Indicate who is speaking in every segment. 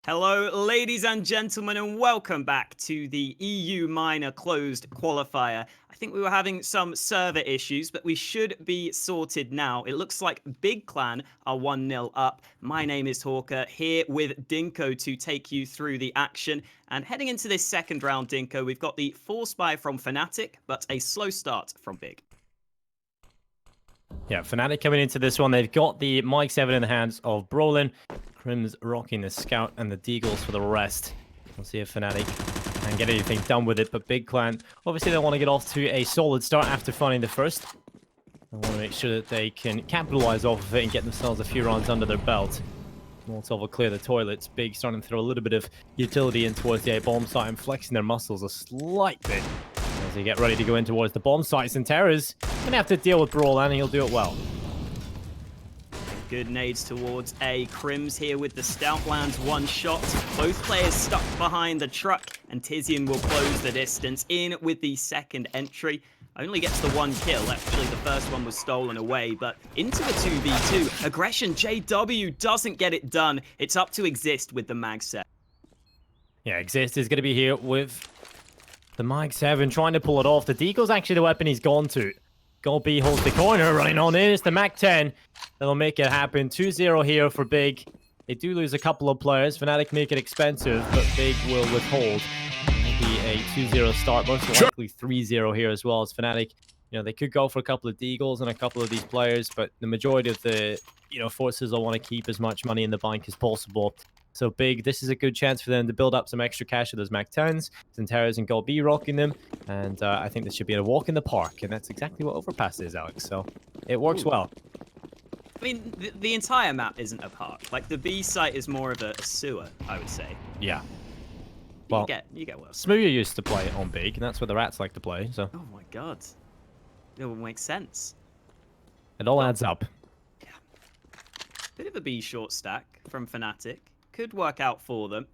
Speaker 1: Hello, ladies and gentlemen, and welcome back to the EU Minor Closed Qualifier. I think we were having some server issues, but we should be sorted now. It looks like Big Clan are 1-0 up. My name is Hawker, here with Dinko to take you through the action. And heading into this second round, Dinko, we've got the Force Buy from Fnatic, but a slow start from Big.
Speaker 2: Yeah, Fnatic coming into this one. They've got the Mike 7 in the hands of Brolin. Crims rocking the Scout and the Deagles for the rest. We'll see if Fnatic can get anything done with it. But Big Clan, obviously they want to get off to a solid start after finding the first. They want to make sure that they can capitalize off of it and get themselves a few rounds under their belt. Molotov will clear the toilets. Big starting to throw a little bit of utility in towards the A bomb site and flexing their muscles a slight bit. As they get ready to go in towards the bomb sites, and Terra's gonna have to deal with Brawl, and he'll do it well.
Speaker 1: Good nades towards A. Crims here with the Stout lands one shot. Both players stuck behind the truck, and Tizian will close the distance in with the second entry. Only gets the one kill. Actually, the first one was stolen away, but into the 2v2. Aggression, JW doesn't get it done. It's up to Exist with the mag set.
Speaker 2: Yeah, Exist is gonna be here with the Mike 7 trying to pull it off. The Deagle's actually the weapon he's gone to. Gold B holds the corner, running on in. It's the Mac 10 that'll make it happen. 2-0 here for Big. They do lose a couple of players. Fnatic make it expensive, but Big will withhold. It'll be a 2-0 start, most likely 3-0 here as well as Fnatic. You know, they could go for a couple of Deagles and a couple of these players, but the majority of the, forces will want to keep as much money in the bank as possible. So Big, this is a good chance for them to build up some extra cash with those Mac 10s. Centeras and Gold B rocking them. And I think this should be a walk in the park. And that's exactly what Overpass is, Alex. So it works well.
Speaker 1: I mean, the entire map isn't a park. Like, the B site is more of a sewer, I would say.
Speaker 2: Yeah. Well,
Speaker 1: you get worse.
Speaker 2: Smoothie used to play on Big, and that's where the rats like to play. So.
Speaker 1: Oh my god. It would make sense.
Speaker 2: It all adds up.
Speaker 1: Yeah. Bit of a B short stack from Fnatic. Could work out for them.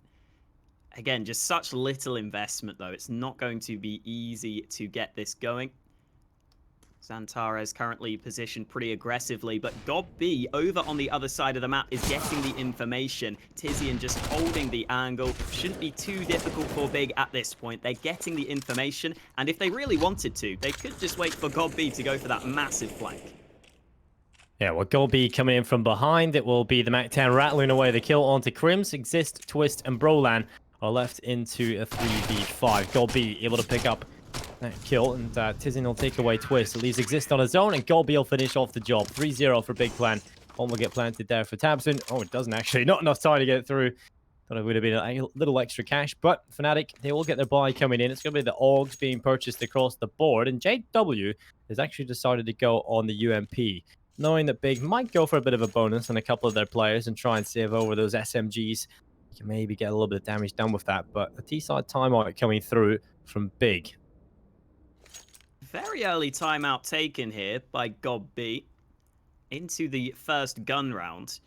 Speaker 1: Again, just such little investment, though. It's not going to be easy to get this going. Xantara is currently positioned pretty aggressively, but Gob B over on the other side of the map is getting the information. Tizian just holding the angle. Shouldn't be too difficult for Big at this point. They're getting the information, and if they really wanted to, they could just wait for Gob B to go for that massive flank.
Speaker 2: Yeah, well, Gold B coming in from behind. It will be the Mac 10 rattling away the kill onto Crims. Exist, Twist, and Brolan are left into a 3v5. Gold B able to pick up that kill, and Tizian will take away Twist. It leaves Exist on his own, and Gold B will finish off the job. 3-0 for Big Clan. One will get planted there for Tabson. Oh, it doesn't actually. Not enough time to get through. Thought it would have been a little extra cash, but Fnatic, they will get their buy coming in. It's going to be the Augs being purchased across the board, and JW has actually decided to go on the UMP. Knowing that Big might go for a bit of a bonus on a couple of their players and try and save over those SMGs. You can maybe get a little bit of damage done with that, but a T-side timeout coming through from Big.
Speaker 1: Very early timeout taken here by Gob B into the first gun round.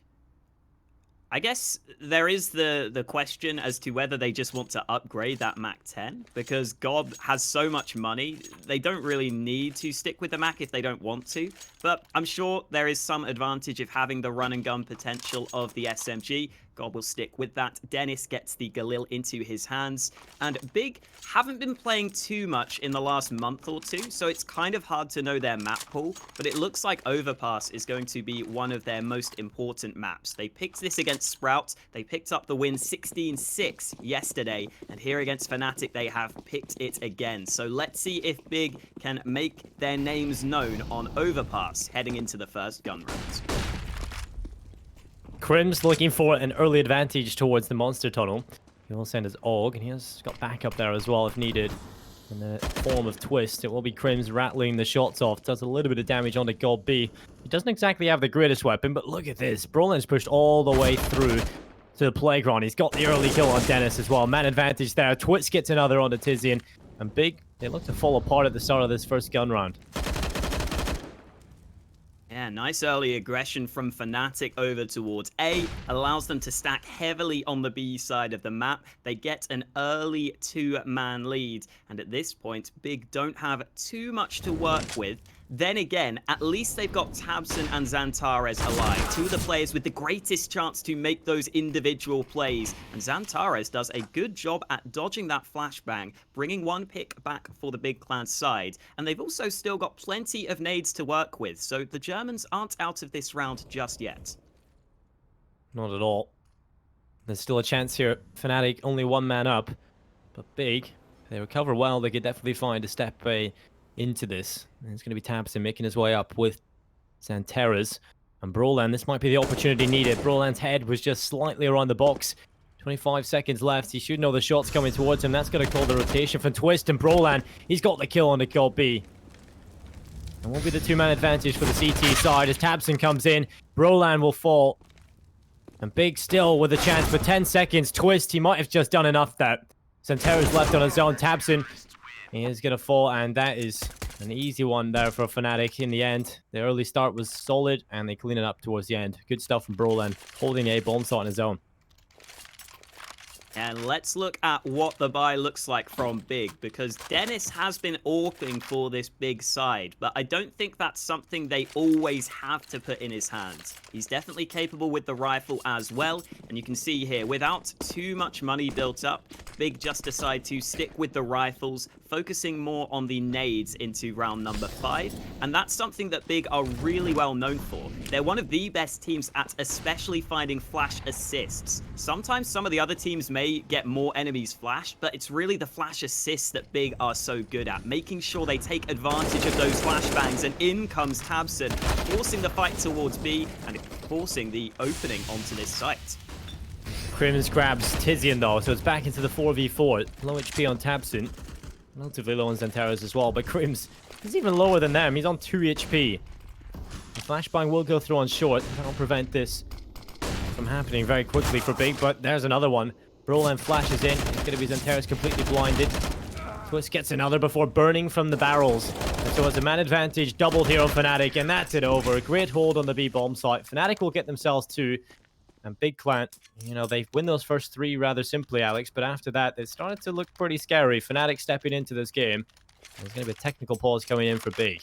Speaker 1: I guess there is the question as to whether they just want to upgrade that Mac 10, because Gob has so much money, they don't really need to stick with the Mac if they don't want to, but I'm sure there is some advantage of having the run and gun potential of the SMG. Gob will stick with that. Dennis gets the Galil into his hands, and Big haven't been playing too much in the last month or two, so it's kind of hard to know their map pool, but it looks like Overpass is going to be one of their most important maps. They picked this against Sprout, they picked up the win 16-6 yesterday, and here against Fnatic they have picked it again. So let's see if Big can make their names known on Overpass heading into the first gun round.
Speaker 2: Crims looking for an early advantage towards the monster tunnel. He will send his AUG, and he has got backup there as well if needed. In the form of Twist, it will be Crims rattling the shots off. Does a little bit of damage onto Gold B. He doesn't exactly have the greatest weapon, but look at this. Brolin's pushed all the way through to the playground. He's got the early kill on Dennis as well. Man advantage there. Twist gets another onto Tizian. And Big, they look to fall apart at the start of this first gun round.
Speaker 1: Yeah, nice early aggression from Fnatic over towards A. Allows them to stack heavily on the B side of the map. They get an early two-man lead. And at this point, Big don't have too much to work with. Then again, at least they've got Tabson and Xantares alive, two of the players with the greatest chance to make those individual plays. And Xantares does a good job at dodging that flashbang, bringing one pick back for the Big Clan side. And they've also still got plenty of nades to work with, so the Germans aren't out of this round just yet.
Speaker 2: Not at all. There's still a chance here. Fnatic only one man up, but Big, if they recover well, they could definitely find a step into this. And it's going to be Tabson making his way up with Xantares. And Brolan, this might be the opportunity needed. Brolan's head was just slightly around the box. 25 seconds left. He should know the shot's coming towards him. That's going to call the rotation from Twist. And Brolan, he's got the kill on the God B. And won't be the two-man advantage for the CT side as Tabson comes in. Brolan will fall. And Big still with a chance for 10 seconds. Twist, he might have just done enough there. Xantares left on his own. Tabson, he is going to fall, and that is an easy one there for Fnatic in the end. The early start was solid, and they clean it up towards the end. Good stuff from Brolan, holding a bomb site on his own.
Speaker 1: And let's look at what the buy looks like from Big, because Dennis has been AWPing for this Big side, but I don't think that's something they always have to put in his hands. He's definitely capable with the rifle as well, and you can see here, without too much money built up, Big just decide to stick with the rifles, focusing more on the nades into round number 5, and that's something that Big are really well known for. They're one of the best teams at especially finding flash assists. Sometimes some of the other teams may get more enemies flashed, but it's really the flash assists that Big are so good at, making sure they take advantage of those flashbangs, and in comes Tabson, forcing the fight towards B and forcing the opening onto this site.
Speaker 2: Crims grabs Tizian though, so it's back into the 4v4. Low HP on Tabson. Relatively low on Xantares as well, but Crims is even lower than them. He's on 2 HP. The flashbang will go through on short. That'll prevent this from happening very quickly for Big, but there's another one. Brolan flashes in. It's going to be Xantares completely blinded. Twist gets another before burning from the barrels. And so it's a man advantage doubled here on Fnatic, and that's it over. A great hold on the B bomb site. Fnatic will get themselves 2. And Big Clan, you know, they win those first 3 rather simply, Alex, but after that, it started to look pretty scary. Fnatic stepping into this game. There's going to be a technical pause coming in for Big.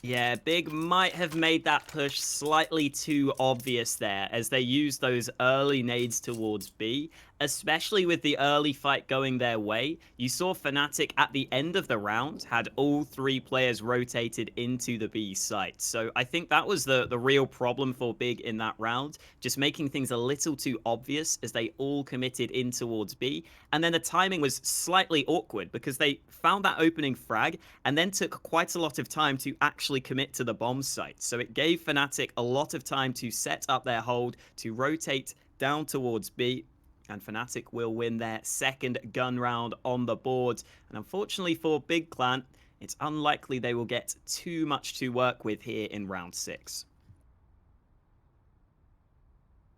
Speaker 1: Yeah, Big might have made that push slightly too obvious there, as they used those early nades towards B, especially with the early fight going their way. You saw Fnatic at the end of the round had all 3 players rotated into the B site. So I think that was the real problem for Big in that round, just making things a little too obvious as they all committed in towards B. And then the timing was slightly awkward because they found that opening frag and then took quite a lot of time to actually commit to the bomb site. So it gave Fnatic a lot of time to set up their hold, to rotate down towards B, and Fnatic will win their second gun round on the board. And unfortunately for Big Clan, it's unlikely they will get too much to work with here in round 6.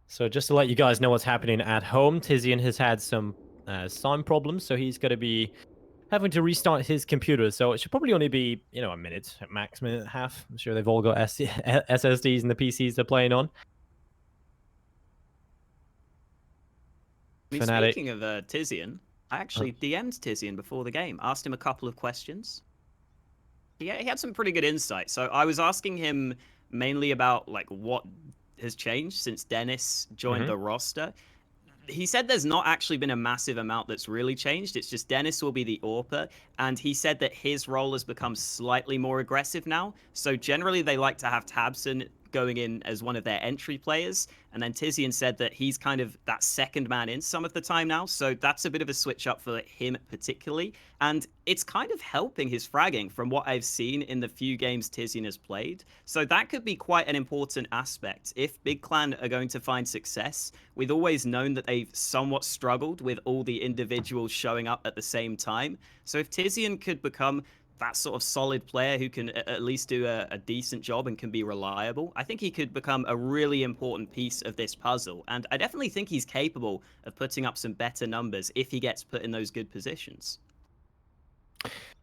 Speaker 2: So just to let you guys know what's happening at home, Tizian has had some sound problems, so he's going to be having to restart his computer. So it should probably only be, you know, a minute, max minute and a half. I'm sure they've all got SSDs in the PCs they're playing on.
Speaker 1: Speaking of Tizian, I actually DM'd Tizian before the game, asked him a couple of questions. He had some pretty good insight. So I was asking him mainly about like what has changed since Dennis joined the roster. He said there's not actually been a massive amount that's really changed. It's just Dennis will be the AWPer, and he said that his role has become slightly more aggressive now. So generally they like to have Tabson going in as one of their entry players, and then Tizian said that he's kind of that second man in some of the time now, so that's a bit of a switch up for him particularly, and it's kind of helping his fragging from what I've seen in the few games Tizian has played. So that could be quite an important aspect. If Big Clan are going to find success, we've always known that they've somewhat struggled with all the individuals showing up at the same time. So if Tizian could become that sort of solid player who can at least do a decent job and can be reliable, I think he could become a really important piece of this puzzle. And I definitely think he's capable of putting up some better numbers if he gets put in those good positions.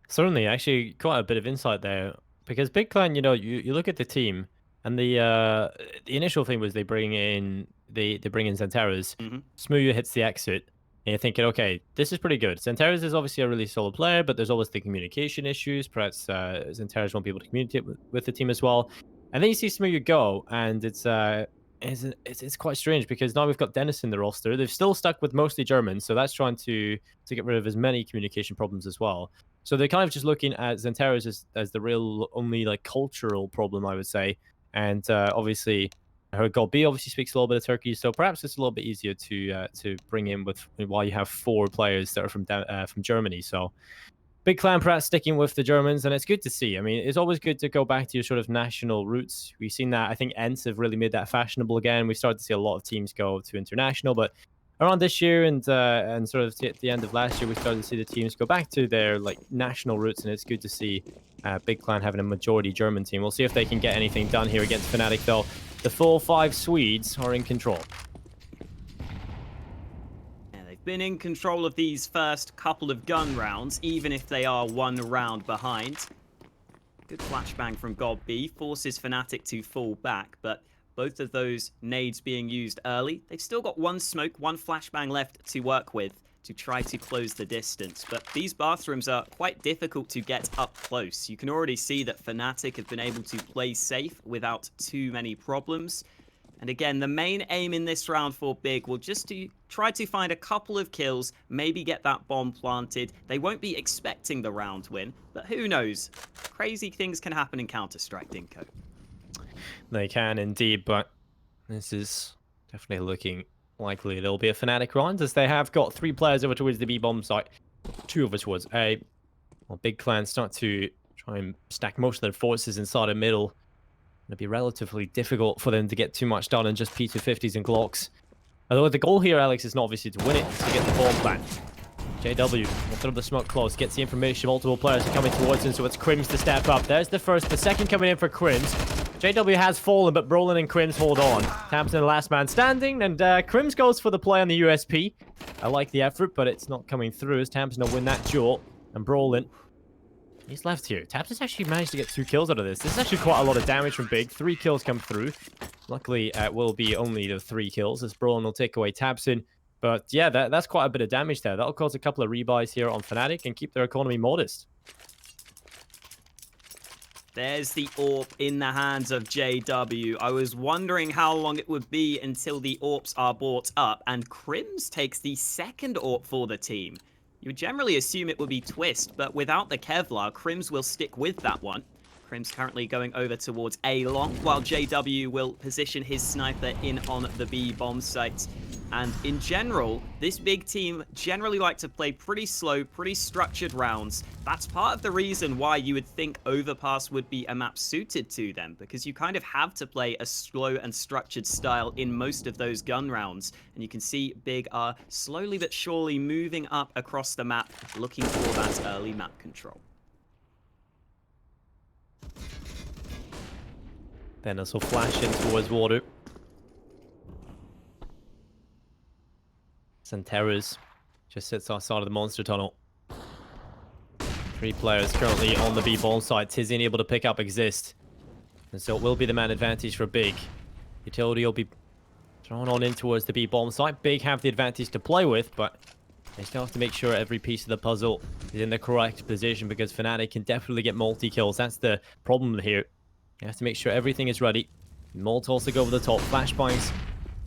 Speaker 2: Certainly, actually, quite a bit of insight there. Because Big Clan, you know, you look at the team, and the initial thing was they bring in Xantares. Smooth hits the exit. And you're thinking, okay, this is pretty good. Xanteres is obviously a really solid player, but there's always the communication issues. Perhaps Xanteres won't be able to communicate with the team as well. And then you see Smooth go, and it's quite strange because now we've got Dennis in the roster. They've still stuck with mostly Germans, so that's trying to get rid of as many communication problems as well. So they're kind of just looking at Xanteres as the real only like cultural problem, I would say. And obviously, I heard Gold B obviously speaks a little bit of Turkey, so perhaps it's a little bit easier to bring in with while you have 4 players that are from Germany. So Big Clan perhaps sticking with the Germans, and it's good to see. I mean, it's always good to go back to your sort of national roots. We've seen that. I think Ents have really made that fashionable again. We started to see a lot of teams go to international, but around this year and sort of at the end of last year, we started to see the teams go back to their like national roots, and it's good to see Big Clan having a majority German team. We'll see if they can get anything done here against Fnatic, though. The full 5 Swedes are in control.
Speaker 1: Yeah, they've been in control of these first couple of gun rounds, even if they are 1 round behind. Good flashbang from God B forces Fnatic to fall back, but both of those nades being used early. They've still got 1 smoke, 1 flashbang left to work with to try to close the distance. But these bathrooms are quite difficult to get up close. You can already see that Fnatic have been able to play safe without too many problems. And again, the main aim in this round for Big will just to try to find a couple of kills, maybe get that bomb planted. They won't be expecting the round win, but who knows? Crazy things can happen in Counter-Strike, Dinko.
Speaker 2: They can indeed, but this is definitely looking likely there'll be a Fnatic round, as they have got 3 players over towards the B bomb site, 2 over towards A. Well, Big Clan start to try and stack most of their forces inside the middle. It'll be relatively difficult for them to get too much done in just P250s and Glocks. Although the goal here, Alex, is not obviously to win it, it's to get the bomb plant. JW will throw the smoke close, gets the information, multiple players are coming towards him, so it's Crims to step up. There's the first, the second coming in for Crims. JW has fallen, but Brolin and Crims hold on. Tamsin, last man standing, and Crims goes for the play on the USP. I like the effort, but it's not coming through as Tamsin will win that duel. And Brolin, he's left here. Tamsin's actually managed to get 2 kills out of this. This is actually quite a lot of damage from Big. 3 kills come through. Luckily, it will be only the 3 kills, as Brolin will take away Tamsin. But yeah, that's quite a bit of damage there. That'll cause a couple of rebuys here on Fnatic and keep their economy modest.
Speaker 1: There's the AWP in the hands of JW. I was wondering how long it would be until the AWPs are bought up, and Crims takes the second AWP for the team. You would generally assume it would be Twist, but without the Kevlar, Crims will stick with that one. Crims currently going over towards A long, while JW will position his sniper in on the B bomb site. And in general, this Big team generally like to play pretty slow, pretty structured rounds. That's part of the reason why you would think Overpass would be a map suited to them, because you kind of have to play a slow and structured style in most of those gun rounds. And you can see Big are slowly but surely moving up across the map, looking for that early map control.
Speaker 2: Then this will flash in towards water. Xanteres just sits outside of the monster tunnel. 3 players currently on the B bomb site. Tizian able to pick up Exist. And so it will be the man advantage for Big. Utility will be thrown on in towards the B bomb site. Big have the advantage to play with, but they still have to make sure every piece of the puzzle is in the correct position, because Fnatic can definitely get multi-kills. That's the problem here. You have to make sure everything is ready. Molt also go over the top. Flashbangs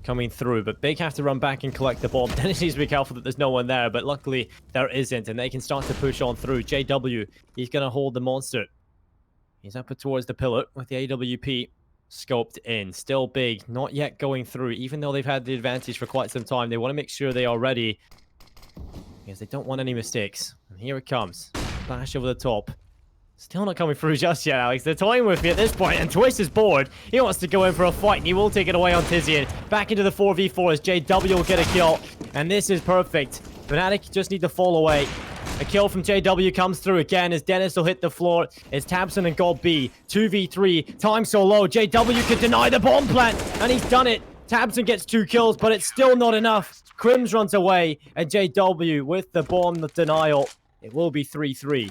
Speaker 2: coming through, but Big have to run back and collect the bomb. Dennis needs to be careful that there's no one there, but luckily there isn't, and they can start to push on through. JW, he's going to hold the monster. He's up towards the pillar with the AWP scoped in. Still Big, not yet going through, even though they've had the advantage for quite some time. They want to make sure they are ready, because they don't want any mistakes. And here it comes. Flash over the top. Still not coming through just yet, Alex. They're toying with me at this point, and Twist is bored. He wants to go in for a fight, and he will take it away on Tizian. Back into the 4v4 as JW will get a kill, and this is perfect. Fnatic just need to fall away. A kill from JW comes through again as Dennis will hit the floor. It's Tamsin and Gold B. 2v3. Time so low. JW could deny the bomb plant, and he's done it. Tamsin gets 2 kills, but it's still not enough. Crims runs away, and JW with the bomb denial. It will be 3-3.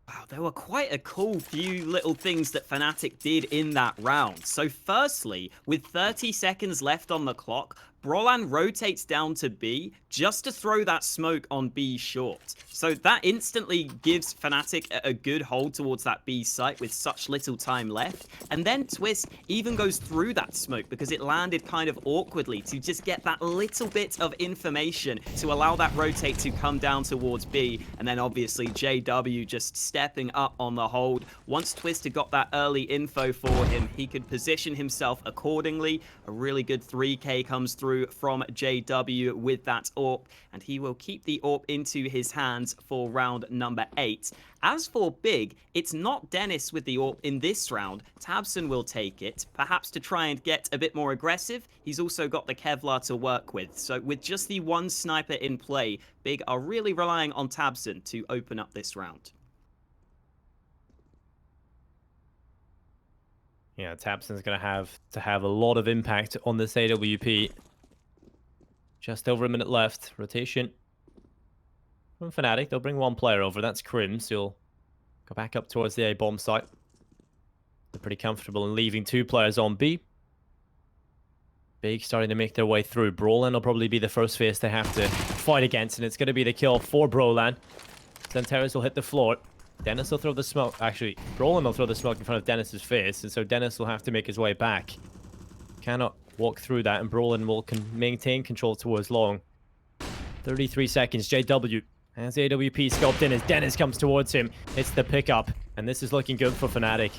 Speaker 1: Wow, there were quite a cool few little things that Fnatic did in that round. So firstly, with 30 seconds left on the clock, Brolan rotates down to B just to throw that smoke on B short. So that instantly gives Fnatic a good hold towards that B site with such little time left. And then Twist even goes through that smoke because it landed kind of awkwardly to just get that little bit of information to allow that rotate to come down towards B. And then obviously JW just stepping up on the hold. Once Twist had got that early info for him, he could position himself accordingly. A really good 3K comes through from JW with that AWP, and he will keep the AWP into his hands for round number 8. As for Big, it's not Dennis with the AWP in this round. tabseN will take it, perhaps to try and get a bit more aggressive. He's also got the Kevlar to work with, so with just the one sniper in play, Big are really relying on tabseN to open up this round.
Speaker 2: Yeah, tabseN's going to have a lot of impact on this AWP. Just over a minute left. Rotation from Fnatic. They'll bring one player over. That's Crims. He'll go back up towards the A bomb site. They're pretty comfortable in leaving 2 players on B. Big starting to make their way through. Brolan will probably be the first face they have to fight against, and it's going to be the kill for Brolan. Xanteres will hit the floor. Dennis will throw the smoke. Actually, Brolan will throw the smoke in front of Dennis's face, and so Dennis will have to make his way back. Cannot walk through that, and Brolan will maintain control towards long. 33 seconds. JW has the AWP scoped in as Dennis comes towards him. It's the pickup, and this is looking good for Fnatic.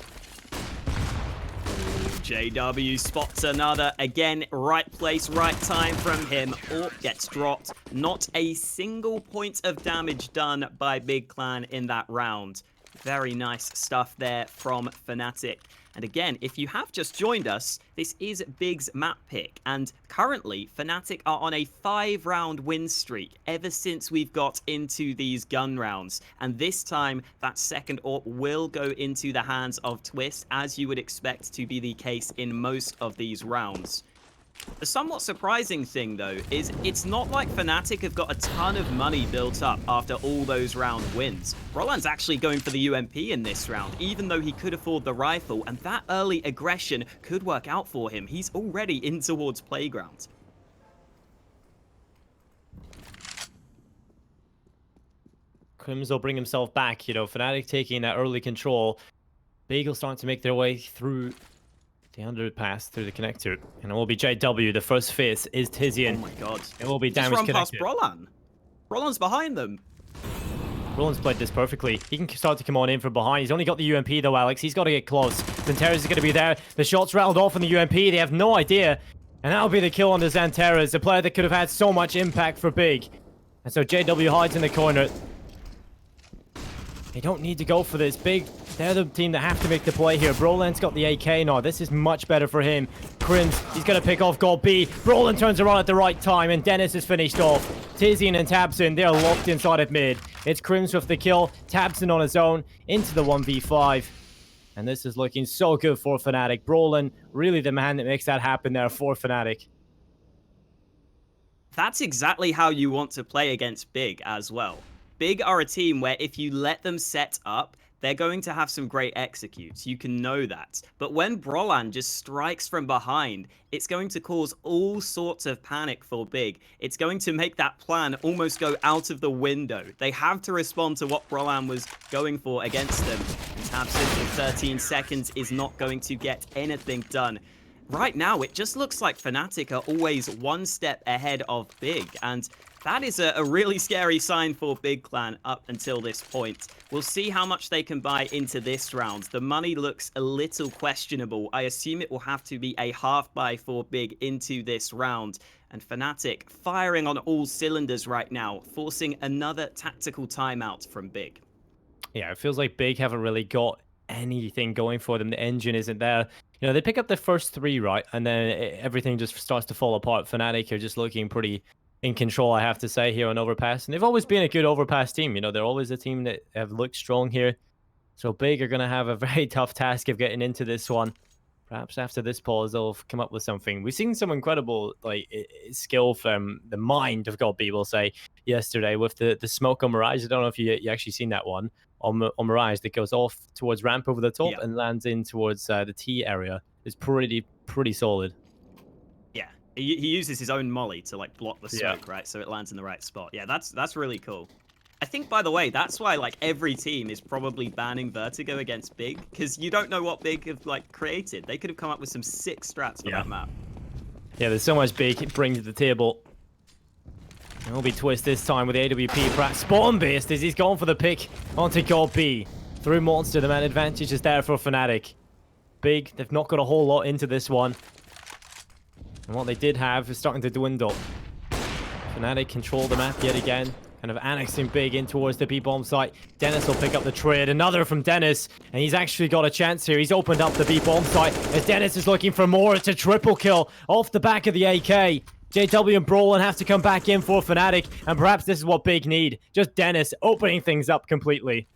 Speaker 1: JW spots another. Again, right place, right time from him. AWP gets dropped. Not a single point of damage done by Big Clan in that round. Very nice stuff there from Fnatic. And again, if you have just joined us, this is Big's map pick. And currently, Fnatic are on a 5-round win streak ever since we've got into these gun rounds. And this time, that second AWP will go into the hands of Twist, as you would expect to be the case in most of these rounds. The somewhat surprising thing, though, is it's not like Fnatic have got a ton of money built up after all those round wins. Brolan's actually going for the UMP in this round, even though he could afford the rifle, and that early aggression could work out for him. He's already in towards Playground.
Speaker 2: Crims will bring himself back, you know, Fnatic taking that early control. Big will start to make their way through the underpass through the connector, and it will be JW. The first face is Tizian.
Speaker 1: Oh my god.
Speaker 2: It will be damage
Speaker 1: run
Speaker 2: connected.
Speaker 1: Past Brolan. Brolan's behind them.
Speaker 2: Brolan's played this perfectly. He can start to come on in from behind. He's only got the UMP though, Alex. He's got to get close. Xanteres is going to be there. The shot's rattled off on the UMP. They have no idea. And that'll be the kill on the Xanteres, the player that could have had so much impact for Big. And so JW hides in the corner. They don't need to go for this. Big, they're the team that have to make the play here. Brolan's got the AK now. This is much better for him. Crims, he's going to pick off goal B. Brolan turns around at the right time, and Dennis is finished off. Tizian and tabseN, they're locked inside of mid. It's Crims with the kill. tabseN on his own into the 1v5. And this is looking so good for Fnatic. Brolan, really the man that makes that happen there for Fnatic.
Speaker 1: That's exactly how you want to play against Big as well. Big are a team where if you let them set up, they're going to have some great executes. You can know that. But when Brolan just strikes from behind, it's going to cause all sorts of panic for Big. It's going to make that plan almost go out of the window. They have to respond to what Brolan was going for against them. And tabseN in 13 seconds is not going to get anything done. Right now, it just looks like Fnatic are always one step ahead of Big, and that is a really scary sign for Big Clan up until this point. We'll see how much they can buy into this round. The money looks a little questionable. I assume it will have to be a half buy for Big into this round. And Fnatic firing on all cylinders right now, forcing another tactical timeout from Big.
Speaker 2: Yeah, it feels like Big haven't really got anything going for them. The engine isn't there. You know, they pick up the first 3, right? And then everything just starts to fall apart. Fnatic are just looking pretty in control, I have to say, here on Overpass. And they've always been a good Overpass team. You know, they're always a team that have looked strong here. So Big are going to have a very tough task of getting into this one. Perhaps after this pause, they'll come up with something. We've seen some incredible skill from the mind of God B, we'll say, yesterday with the smoke on Mirage. I don't know if you actually seen that one on Mirage that goes off towards ramp over the top and lands in towards the T area. It's pretty solid.
Speaker 1: Yeah, He uses his own molly to like block the
Speaker 2: Yeah.
Speaker 1: smoke, right? So it lands in the right spot. Yeah, that's really cool. I think, by the way, that's why like every team is probably banning Vertigo against Big, because you don't know what Big have like created. They could have come up with some sick strats for that map.
Speaker 2: Yeah, there's so much Big it brings to the table. It will be Twist this time with the AWP. Perhaps spawn-based as he's gone for the pick onto God B. Through Monster, the man advantage is there for Fnatic. Big, they've not got a whole lot into this one. And what they did have is starting to dwindle. Fnatic control the map yet again. Kind of annexing Big in towards the B-bomb site. Dennis will pick up the trade. Another from Dennis. And he's actually got a chance here. He's opened up the B-bomb site as Dennis is looking for more. It's a triple kill off the back of the AK. JW and Brolin have to come back in for Fnatic. And perhaps this is what Big need. Just Dennis opening things up completely.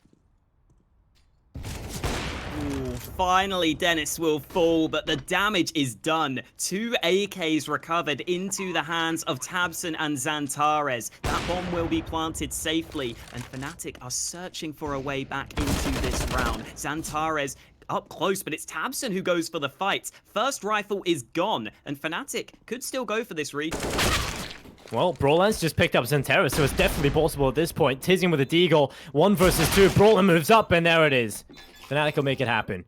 Speaker 1: Finally, Dennis will fall, but the damage is done. 2 AKs recovered into the hands of Tabson and Xantares. That bomb will be planted safely, and Fnatic are searching for a way back into this round. Xantares up close, but it's Tabson who goes for the fight. First rifle is gone, and Fnatic could still go for this read.
Speaker 2: Well, Brolan's just picked up Xantares, so it's definitely possible at this point. Tizzing with a deagle, 1 versus 2. Brolin moves up, and there it is. Fnatic will make it happen.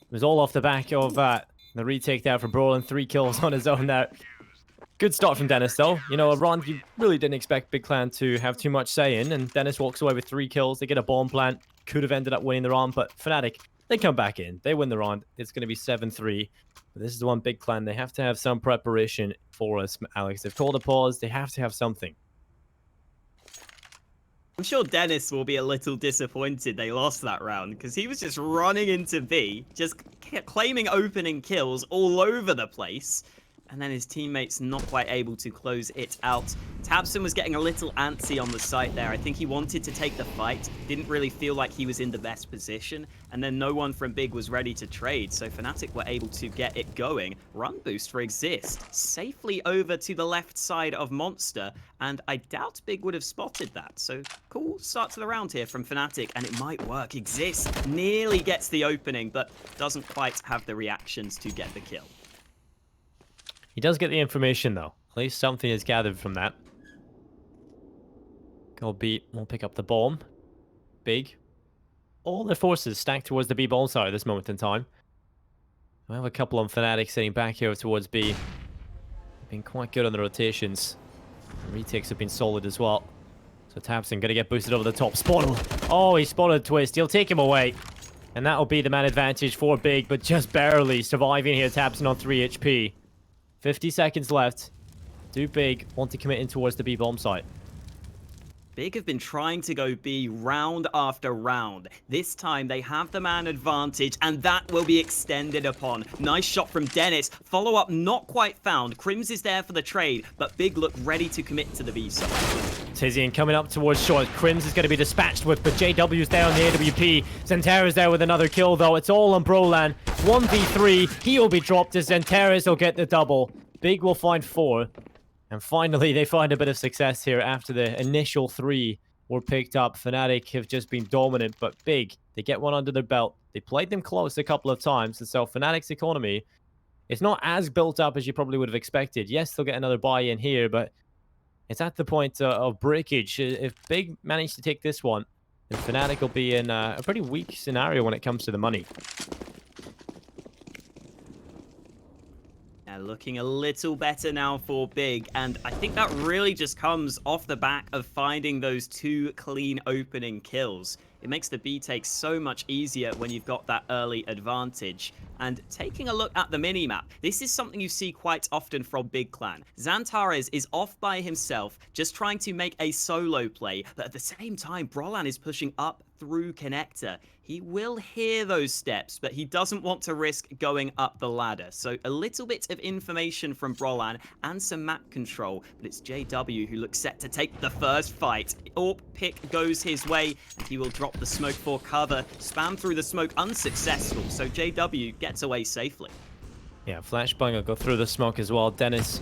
Speaker 2: It was all off the back of the retake there from Brolin. 3 kills on his own there. Good start from Dennis, though. You know, a run you really didn't expect Big Clan to have too much say in, and Dennis walks away with 3 kills. They get a bomb plant. Could have ended up winning the round, but Fnatic, they come back in. They win the round. It's going to be 7-3. But this is the one Big Clan. They have to have some preparation for us, Alex. They've called a pause. They have to have something.
Speaker 1: I'm sure Dennis will be a little disappointed they lost that round, because he was just running into B, just claiming opening kills all over the place, and then his teammates not quite able to close it out. Tabson was getting a little antsy on the site there. I think he wanted to take the fight, didn't really feel like he was in the best position, and then no one from Big was ready to trade, so Fnatic were able to get it going. Run boost for Exist, safely over to the left side of Monster, and I doubt Big would have spotted that, so cool start to the round here from Fnatic, and it might work. Exist nearly gets the opening, but doesn't quite have the reactions to get the kill.
Speaker 2: He does get the information, though. At least something is gathered from that. God B will pick up the bomb. Big. All their forces stacked towards the B bomb side at this moment in time. We have a couple on Fnatic sitting back here towards B. They've been quite good on the rotations. The retakes have been solid as well. So Tabson going to get boosted over the top. Spotted. Oh, he spotted Twist. He'll take him away. And that will be the man advantage for Big, but just barely surviving here. Tabson on 3 HP. 50 seconds left. Do Big want to commit in towards the B bomb site?
Speaker 1: Big have been trying to go B round after round. This time they have the man advantage, and that will be extended upon. Nice shot from Dennis. Follow-up not quite found. Crims is there for the trade, but Big look ready to commit to the B side.
Speaker 2: Tizian coming up towards short. Crims is going to be dispatched with, but JW's there on the AWP. Xantares there with another kill, though. It's all on Brolan. 1v3. He will be dropped as Xantares will get the double. Big will find 4. And finally, they find a bit of success here after the initial 3 were picked up. Fnatic have just been dominant, but Big, they get one under their belt. They played them close a couple of times, and so Fnatic's economy is not as built up as you probably would have expected. Yes, they'll get another buy-in here, but it's at the point of breakage. If Big manage to take this one, then Fnatic will be in a pretty weak scenario when it comes to the money.
Speaker 1: Looking a little better now for Big, and I think that really just comes off the back of finding those 2 clean opening kills. It makes the B take so much easier when you've got that early advantage. And taking a look at the minimap, this is something you see quite often from Big Clan. Xantares is off by himself, just trying to make a solo play, but at the same time, Brolan is pushing up through connector. He will hear those steps, but he doesn't want to risk going up the ladder. So a little bit of information from Brolan and some map control, but it's JW who looks set to take the first fight. AWP pick goes his way, and he will drop the smoke for cover. Spam through the smoke unsuccessful, so JW gets away safely.
Speaker 2: Yeah, Flashbang will go through the smoke as well. Dennis,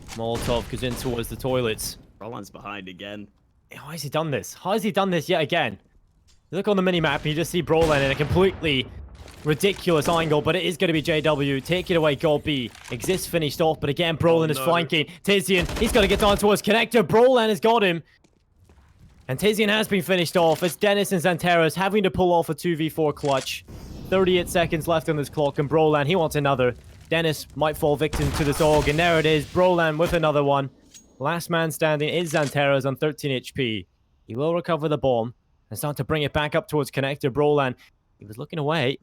Speaker 2: Molotov goes in towards the toilets.
Speaker 1: Brolan's behind again.
Speaker 2: How has he done this? How has he done this yet again? You look on the minimap and you just see Brolan in a completely ridiculous angle, but it is going to be JW. Take it away, Gold B. Exist finished off, but again, Brolin is flanking. Tizian, he's got to get down towards connector. Brolin has got him. And Tizian has been finished off. It's Dennis and Xanteros having to pull off a 2v4 clutch. 38 seconds left on this clock, and Brolan, he wants another. Dennis might fall victim to this AUG, and there it is. Brolan with another one. Last man standing is Xanteros on 13 HP. He will recover the bomb and start to bring it back up towards connector. Brolan, he was looking away.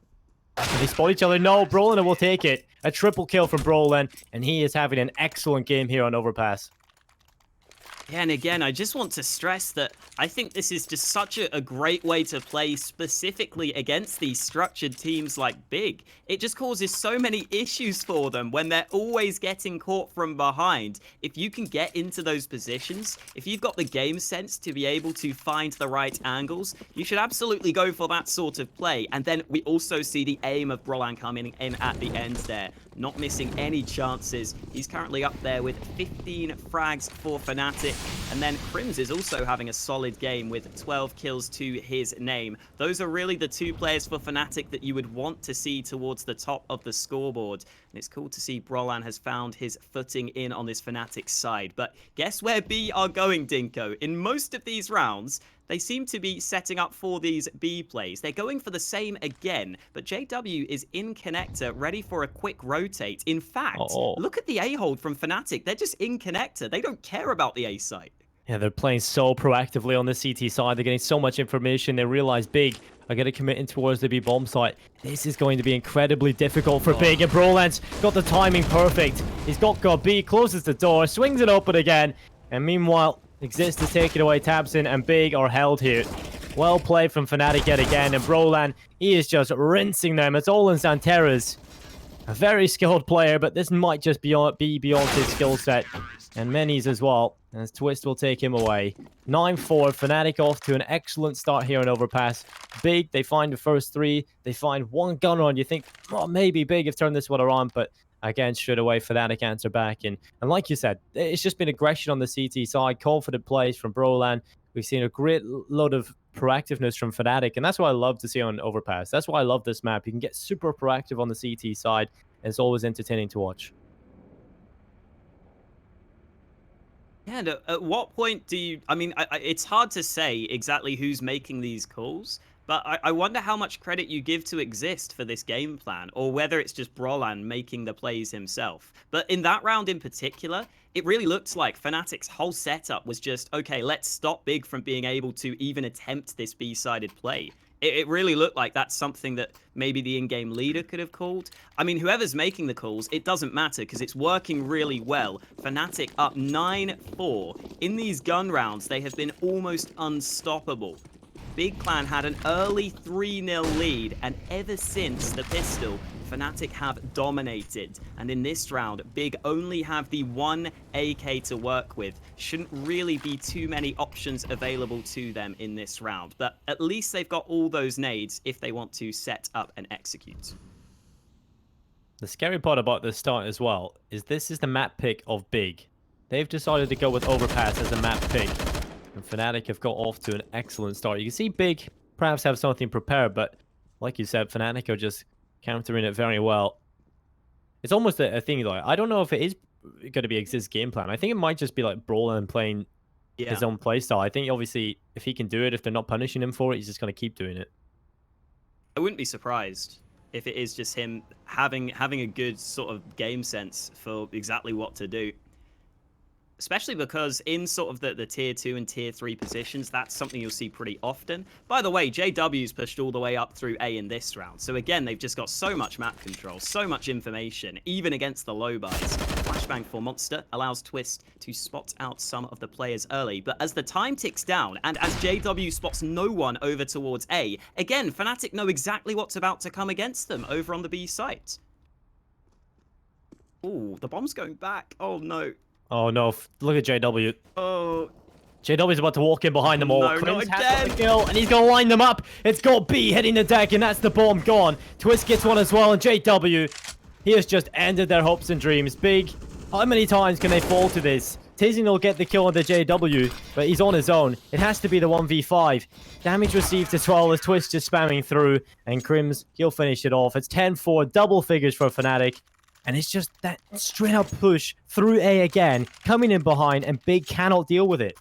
Speaker 2: And they spot each other. No, Brolan will take it. A triple kill from Brolan, and he is having an excellent game here on Overpass.
Speaker 1: Yeah, and again, I just want to stress that I think this is just such a great way to play specifically against these structured teams like Big. It just causes so many issues for them when they're always getting caught from behind. If you can get into those positions, if you've got the game sense to be able to find the right angles, you should absolutely go for that sort of play. And then we also see the aim of Brolan coming in at the end there, not missing any chances. He's currently up there with 15 frags for Fnatic. And then Crims is also having a solid game with 12 kills to his name. Those are really the two players for Fnatic that you would want to see towards the top of the scoreboard. And it's cool to see Brolan has found his footing in on this Fnatic side. But guess where B are going, Dinko? In most of these rounds, they seem to be setting up for these B plays. They're going for the same again, but JW is in connector, ready for a quick rotate. In fact, look at the A hold from Fnatic. They're just in connector. They don't care about the A site.
Speaker 2: Yeah, they're playing so proactively on the CT side. They're getting so much information. They realize Big are going to commit in towards the B bomb site. This is going to be incredibly difficult for Big, and Brolan's got the timing perfect. He's got God B, closes the door, swings it open again, and meanwhile, Exist to take it away, Tabson, and Big are held here. Well played from Fnatic yet again, and Brolan, he is just rinsing them. It's all in Xanteros. A very skilled player, but this might just be beyond his skill set. And Menis as well, as Twist will take him away. 9-4, Fnatic off to an excellent start here on Overpass. Big, they find the first three. They find one gun run. You think, oh, maybe Big have turned this one around, but again, straight away, Fnatic answer back. And like you said, it's just been aggression on the CT side, confident plays from Brolan. We've seen a great load of proactiveness from Fnatic, and that's what I love to see on Overpass. That's why I love this map. You can get super proactive on the CT side, and it's always entertaining to watch.
Speaker 1: Yeah, and at what point do you... I mean, it's hard to say exactly who's making these calls, but I wonder how much credit you give to Exist for this game plan, or whether it's just Brolan making the plays himself. But in that round in particular, it really looked like Fnatic's whole setup was just, okay, let's stop Big from being able to even attempt this B-sided play. It really looked like that's something that maybe the in-game leader could have called. I mean, whoever's making the calls, it doesn't matter because it's working really well. Fnatic up 9-4. In these gun rounds, they have been almost unstoppable. Big Clan had an early 3-0 lead, and ever since the pistol, Fnatic have dominated. And in this round, Big only have the one AK to work with. Shouldn't really be too many options available to them in this round, but at least they've got all those nades if they want to set up and execute.
Speaker 2: The scary part about this start as well is this is the map pick of Big. They've decided to go with Overpass as a map pick. And Fnatic have got off to an excellent start. You can see Big perhaps have something prepared, but like you said, Fnatic are just countering it very well. It's almost a thing, like, I don't know if it is going to be Exist game plan. I think it might just be like Brolan playing his own playstyle. I think obviously if he can do it, if they're not punishing him for it, he's just going to keep doing it.
Speaker 1: I wouldn't be surprised if it is just him having a good sort of game sense for exactly what to do. Especially because in sort of the tier 2 and tier 3 positions, that's something you'll see pretty often. By the way, JW's pushed all the way up through A in this round. So again, they've just got so much map control, so much information, even against the low buys. Flashbang for Monster allows Twist to spot out some of the players early. But as the time ticks down, and as JW spots no one over towards A, again, Fnatic know exactly what's about to come against them over on the B site. Ooh, the bomb's going back. Oh no.
Speaker 2: Oh no, look at JW.
Speaker 1: Oh.
Speaker 2: JW's about to walk in behind them all.
Speaker 1: No,
Speaker 2: Crims
Speaker 1: not
Speaker 2: has got
Speaker 1: again.
Speaker 2: the kill, and he's going to line them up. It's got B hitting the deck, and that's the bomb gone. Twist gets one as well, and JW, he has just ended their hopes and dreams. Big, how many times can they fall to this? Tizian will get the kill on the JW, but he's on his own. It has to be the 1v5. Damage received as well as Twist just spamming through, and Crims, he'll finish it off. It's 10-4, double figures for Fnatic. And it's just that straight up push through A again, coming in behind, and Big cannot deal with it.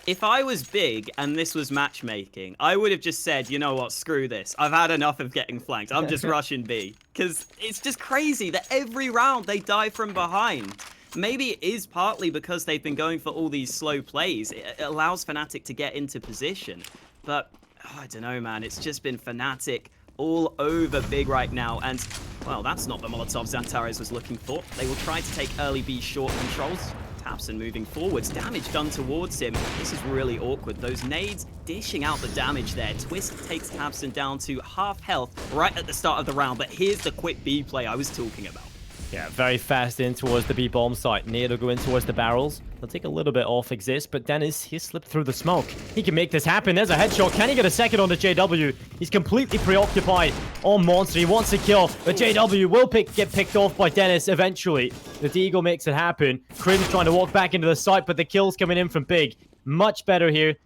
Speaker 1: If I was Big and this was matchmaking, I would have just said, you know what, screw this. I've had enough of getting flanked. I'm just rushing B. Because it's just crazy that every round they die from behind. Maybe it is partly because they've been going for all these slow plays. It allows Fnatic to get into position. But, I don't know, man. It's just been Fnatic all over Big right now. And, well, that's not the Molotov Xantares was looking for. They will try to take early B short controls. Tabson moving forwards, damage done towards him. This is really awkward. Those nades dishing out the damage there. Twist takes Tabson down to half health right at the start of the round, but here's the quick B play I was talking about.
Speaker 2: Yeah, very fast in towards the B bomb site. Nade will go in towards the barrels. They'll take a little bit off Exist, but Dennis, he slipped through the smoke. He can make this happen. There's a headshot. Can he get a second on the JW? He's completely preoccupied on Monster. He wants a kill, but JW will get picked off by Dennis eventually. The Deagle makes it happen. Crim's trying to walk back into the site, but the kill's coming in from Big. Much better here.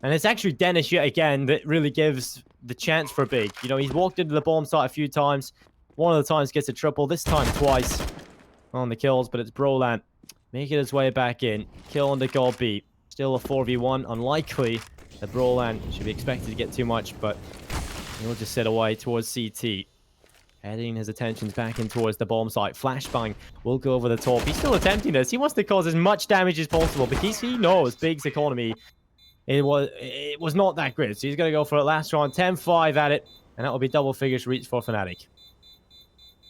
Speaker 2: And it's actually Dennis yet again that really gives the chance for Big. You know, he's walked into the bomb site a few times. One of the times gets a triple, this time twice on the kills, but it's Brolan making his way back in. Kill on the goal B. Still a 4v1. Unlikely that Brolan should be expected to get too much, but he'll just sit away towards CT. Heading his attentions back in towards the bomb site. Flashbang will go over the top. He's still attempting this. He wants to cause as much damage as possible because he knows Big's economy, it was not that great. So he's going to go for it last round. 10-5 at it, and that will be double figures reach for Fnatic.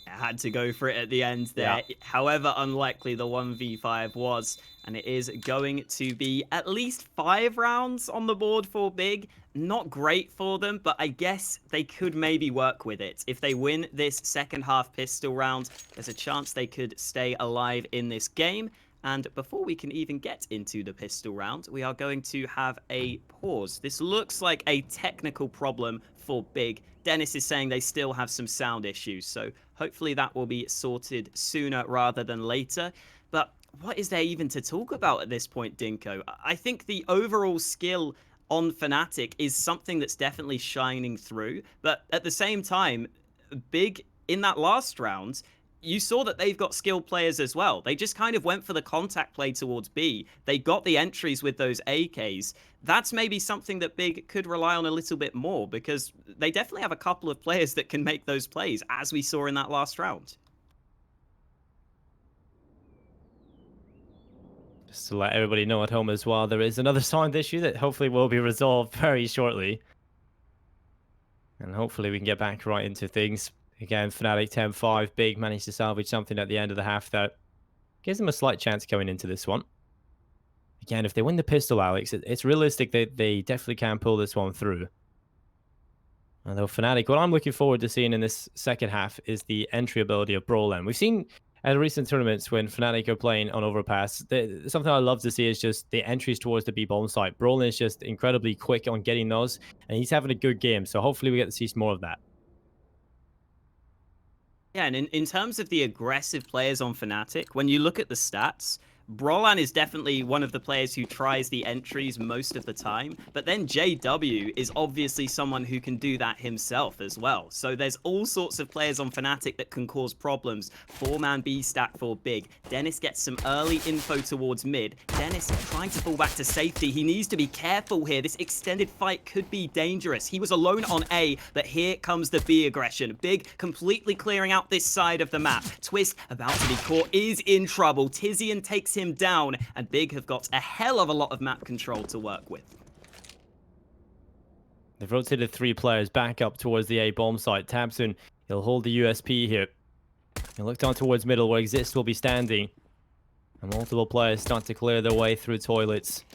Speaker 1: Had to go for it at the end there. Yeah. However unlikely the 1v5 was, and it is going to be at least 5 rounds on the board for Big. Not great for them, but I guess they could maybe work with it. If they win this second half pistol round, there's a chance they could stay alive in this game. And before we can even get into the pistol round, we are going to have a pause. This looks like a technical problem for Big. Dennis is saying they still have some sound issues, so hopefully that will be sorted sooner rather than later. But what is there even to talk about at this point, Dinko? I think the overall skill on Fnatic is something that's definitely shining through, but at the same time, Big, in that last round, you saw that they've got skilled players as well. They just kind of went for the contact play towards B. They got the entries with those AKs. That's maybe something that Big could rely on a little bit more, because they definitely have a couple of players that can make those plays, as we saw in that last round.
Speaker 2: Just to let everybody know at home as well, there is another sound issue that hopefully will be resolved very shortly. And hopefully we can get back right into things. Again, Fnatic 10-5. Big managed to salvage something at the end of the half that gives them a slight chance going into this one. Again, if they win the pistol, Alex, it's realistic that they definitely can pull this one through. Although Fnatic, what I'm looking forward to seeing in this second half is the entry ability of Brolan. We've seen at recent tournaments when Fnatic are playing on Overpass, something I love to see is just the entries towards the B-bomb site. Brolan is just incredibly quick on getting those, and he's having a good game, so hopefully we get to see some more of that.
Speaker 1: Yeah, and in terms of the aggressive players on Fnatic, when you look at the stats, Brolan is definitely one of the players who tries the entries most of the time, but then JW is obviously someone who can do that himself as well. So there's all sorts of players on Fnatic that can cause problems. 4-man B stack for Big. Dennis gets some early info towards mid. Dennis trying to fall back to safety. He needs to be careful here. This extended fight could be dangerous. He was alone on A, but here comes the B aggression. Big completely clearing out this side of the map. Twist about to be caught, is in trouble. Tizian takes him down, and Big have got a hell of a lot of map control to work with.
Speaker 2: They've rotated 3 players back up towards the A bomb site. Tabson, he'll hold the USP here. He'll look down towards middle where Exist will be standing. And multiple players start to clear their way through toilets.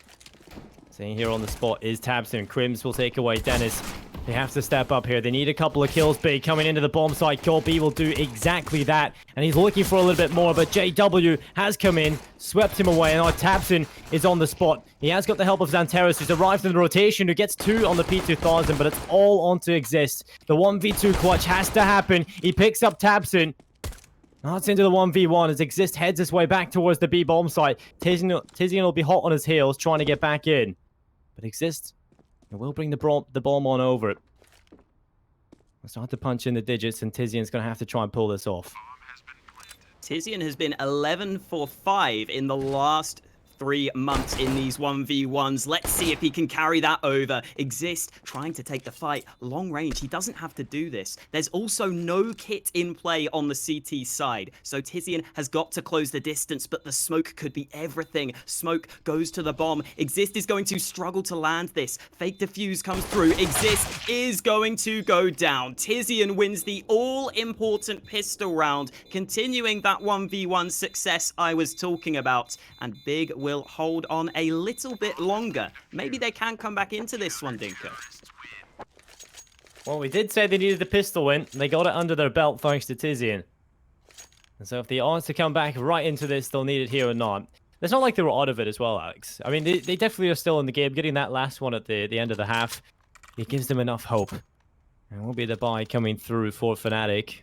Speaker 2: Staying here on the spot is Tabson. Crims will take away Dennis. They have to step up here. They need a couple of kills. Big coming into the bomb site. Gold-B will do exactly that. And he's looking for a little bit more, but JW has come in, swept him away, and now Tabson is on the spot. He has got the help of Xantares, who's arrived in the rotation, who gets 2 on the P2000, but it's all on to Exist. The 1v2 clutch has to happen. He picks up Tabson. That's into the 1v1 as Exist heads his way back towards the B bomb site. Tizian will be hot on his heels trying to get back in. But Exist will bring the bomb on over it. We'll start to punch in the digits and Tizian's going to have to try and pull this off.
Speaker 1: Tizian has been 11 for 5 in the last 3 months in these 1v1s. Let's see if he can carry that over. Exist trying to take the fight long range. He doesn't have to do this. There's also no kit in play on the CT side, so Tizian has got to close the distance, but the smoke could be everything. Smoke goes to the bomb. Exist is going to struggle to land this. Fake defuse comes through. Exist is going to go down. Tizian wins the all-important pistol round, continuing that 1v1 success I was talking about, and Big will hold on a little bit longer. Maybe they can come back into this one, Dinko.
Speaker 2: Well, we did say they needed the pistol win. They got it under their belt thanks to Tizian. And so if the odds to come back right into this, they'll need it here or not. It's not like they were out of it as well, Alex. I mean, they definitely are still in the game. Getting that last one at the end of the half, it gives them enough hope. And will be the buy coming through for Fnatic.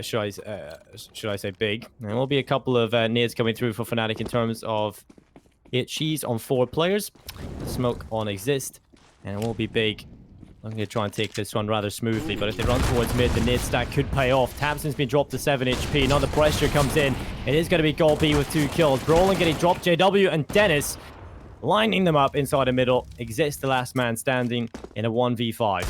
Speaker 2: Should I say Big? And there will be a couple of nades coming through for Fnatic in terms of cheese on 4 players. Smoke on Exist. And it will be Big. I'm going to try and take this one rather smoothly, but if they run towards mid, the nade stack could pay off. Tabson's been dropped to 7 HP. Now the pressure comes in. It is going to be Gold B with 2 kills. Brolin getting dropped. JW and Dennis lining them up inside the middle. Exist, the last man standing in a 1v5.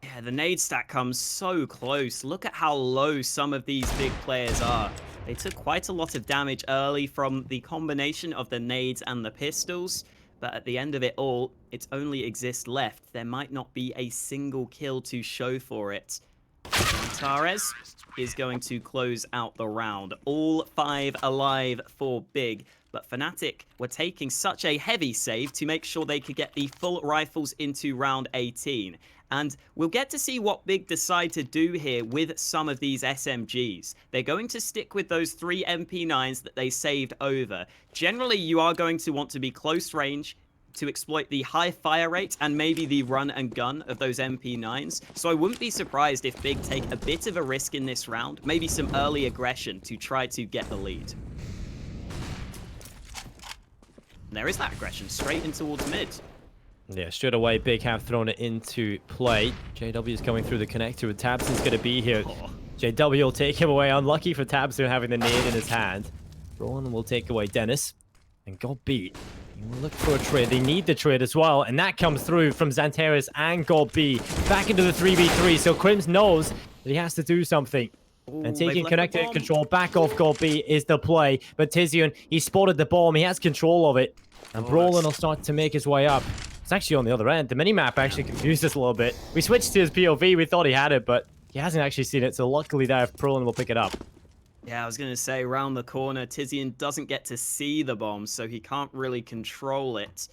Speaker 1: Yeah, the nade stack comes so close. Look at how low some of these big players are. They took quite a lot of damage early from the combination of the nades and the pistols. But at the end of it all, it's only Exist left. There might not be a single kill to show for it. Antares is going to close out the round. All 5 alive for Big. But Fnatic were taking such a heavy save to make sure they could get the full rifles into round 18. And we'll get to see what Big decide to do here with some of these SMGs. They're going to stick with those 3 MP9s that they saved over. Generally, you are going to want to be close range to exploit the high fire rate and maybe the run and gun of those MP9s. So I wouldn't be surprised if Big take a bit of a risk in this round, maybe some early aggression to try to get the lead. And there is that aggression straight in towards mid.
Speaker 2: Yeah, straight away, Big have thrown it into play. JW is coming through the connector with Tabson's going to be here.
Speaker 1: Oh.
Speaker 2: JW will take him away. Unlucky for Tabson having the nade in his hand. Rowan will take away Dennis. And Gold B. He will look for a trade. They need the trade as well. And that comes through from Xantares and Gold B. Back into the 3v3. So Crims knows that he has to do something.
Speaker 1: Ooh,
Speaker 2: and taking connected control back off Gold B is the play. But Tizian, he spotted the bomb. He has control of it. And Brolin will start to make his way up. It's actually on the other end. The minimap actually confused us a little bit. We switched to his POV. We thought he had it, but he hasn't actually seen it. So luckily there, Brolin will pick it up.
Speaker 1: Yeah, I was going to say, round the corner, Tizian doesn't get to see the bomb, so he can't really control it.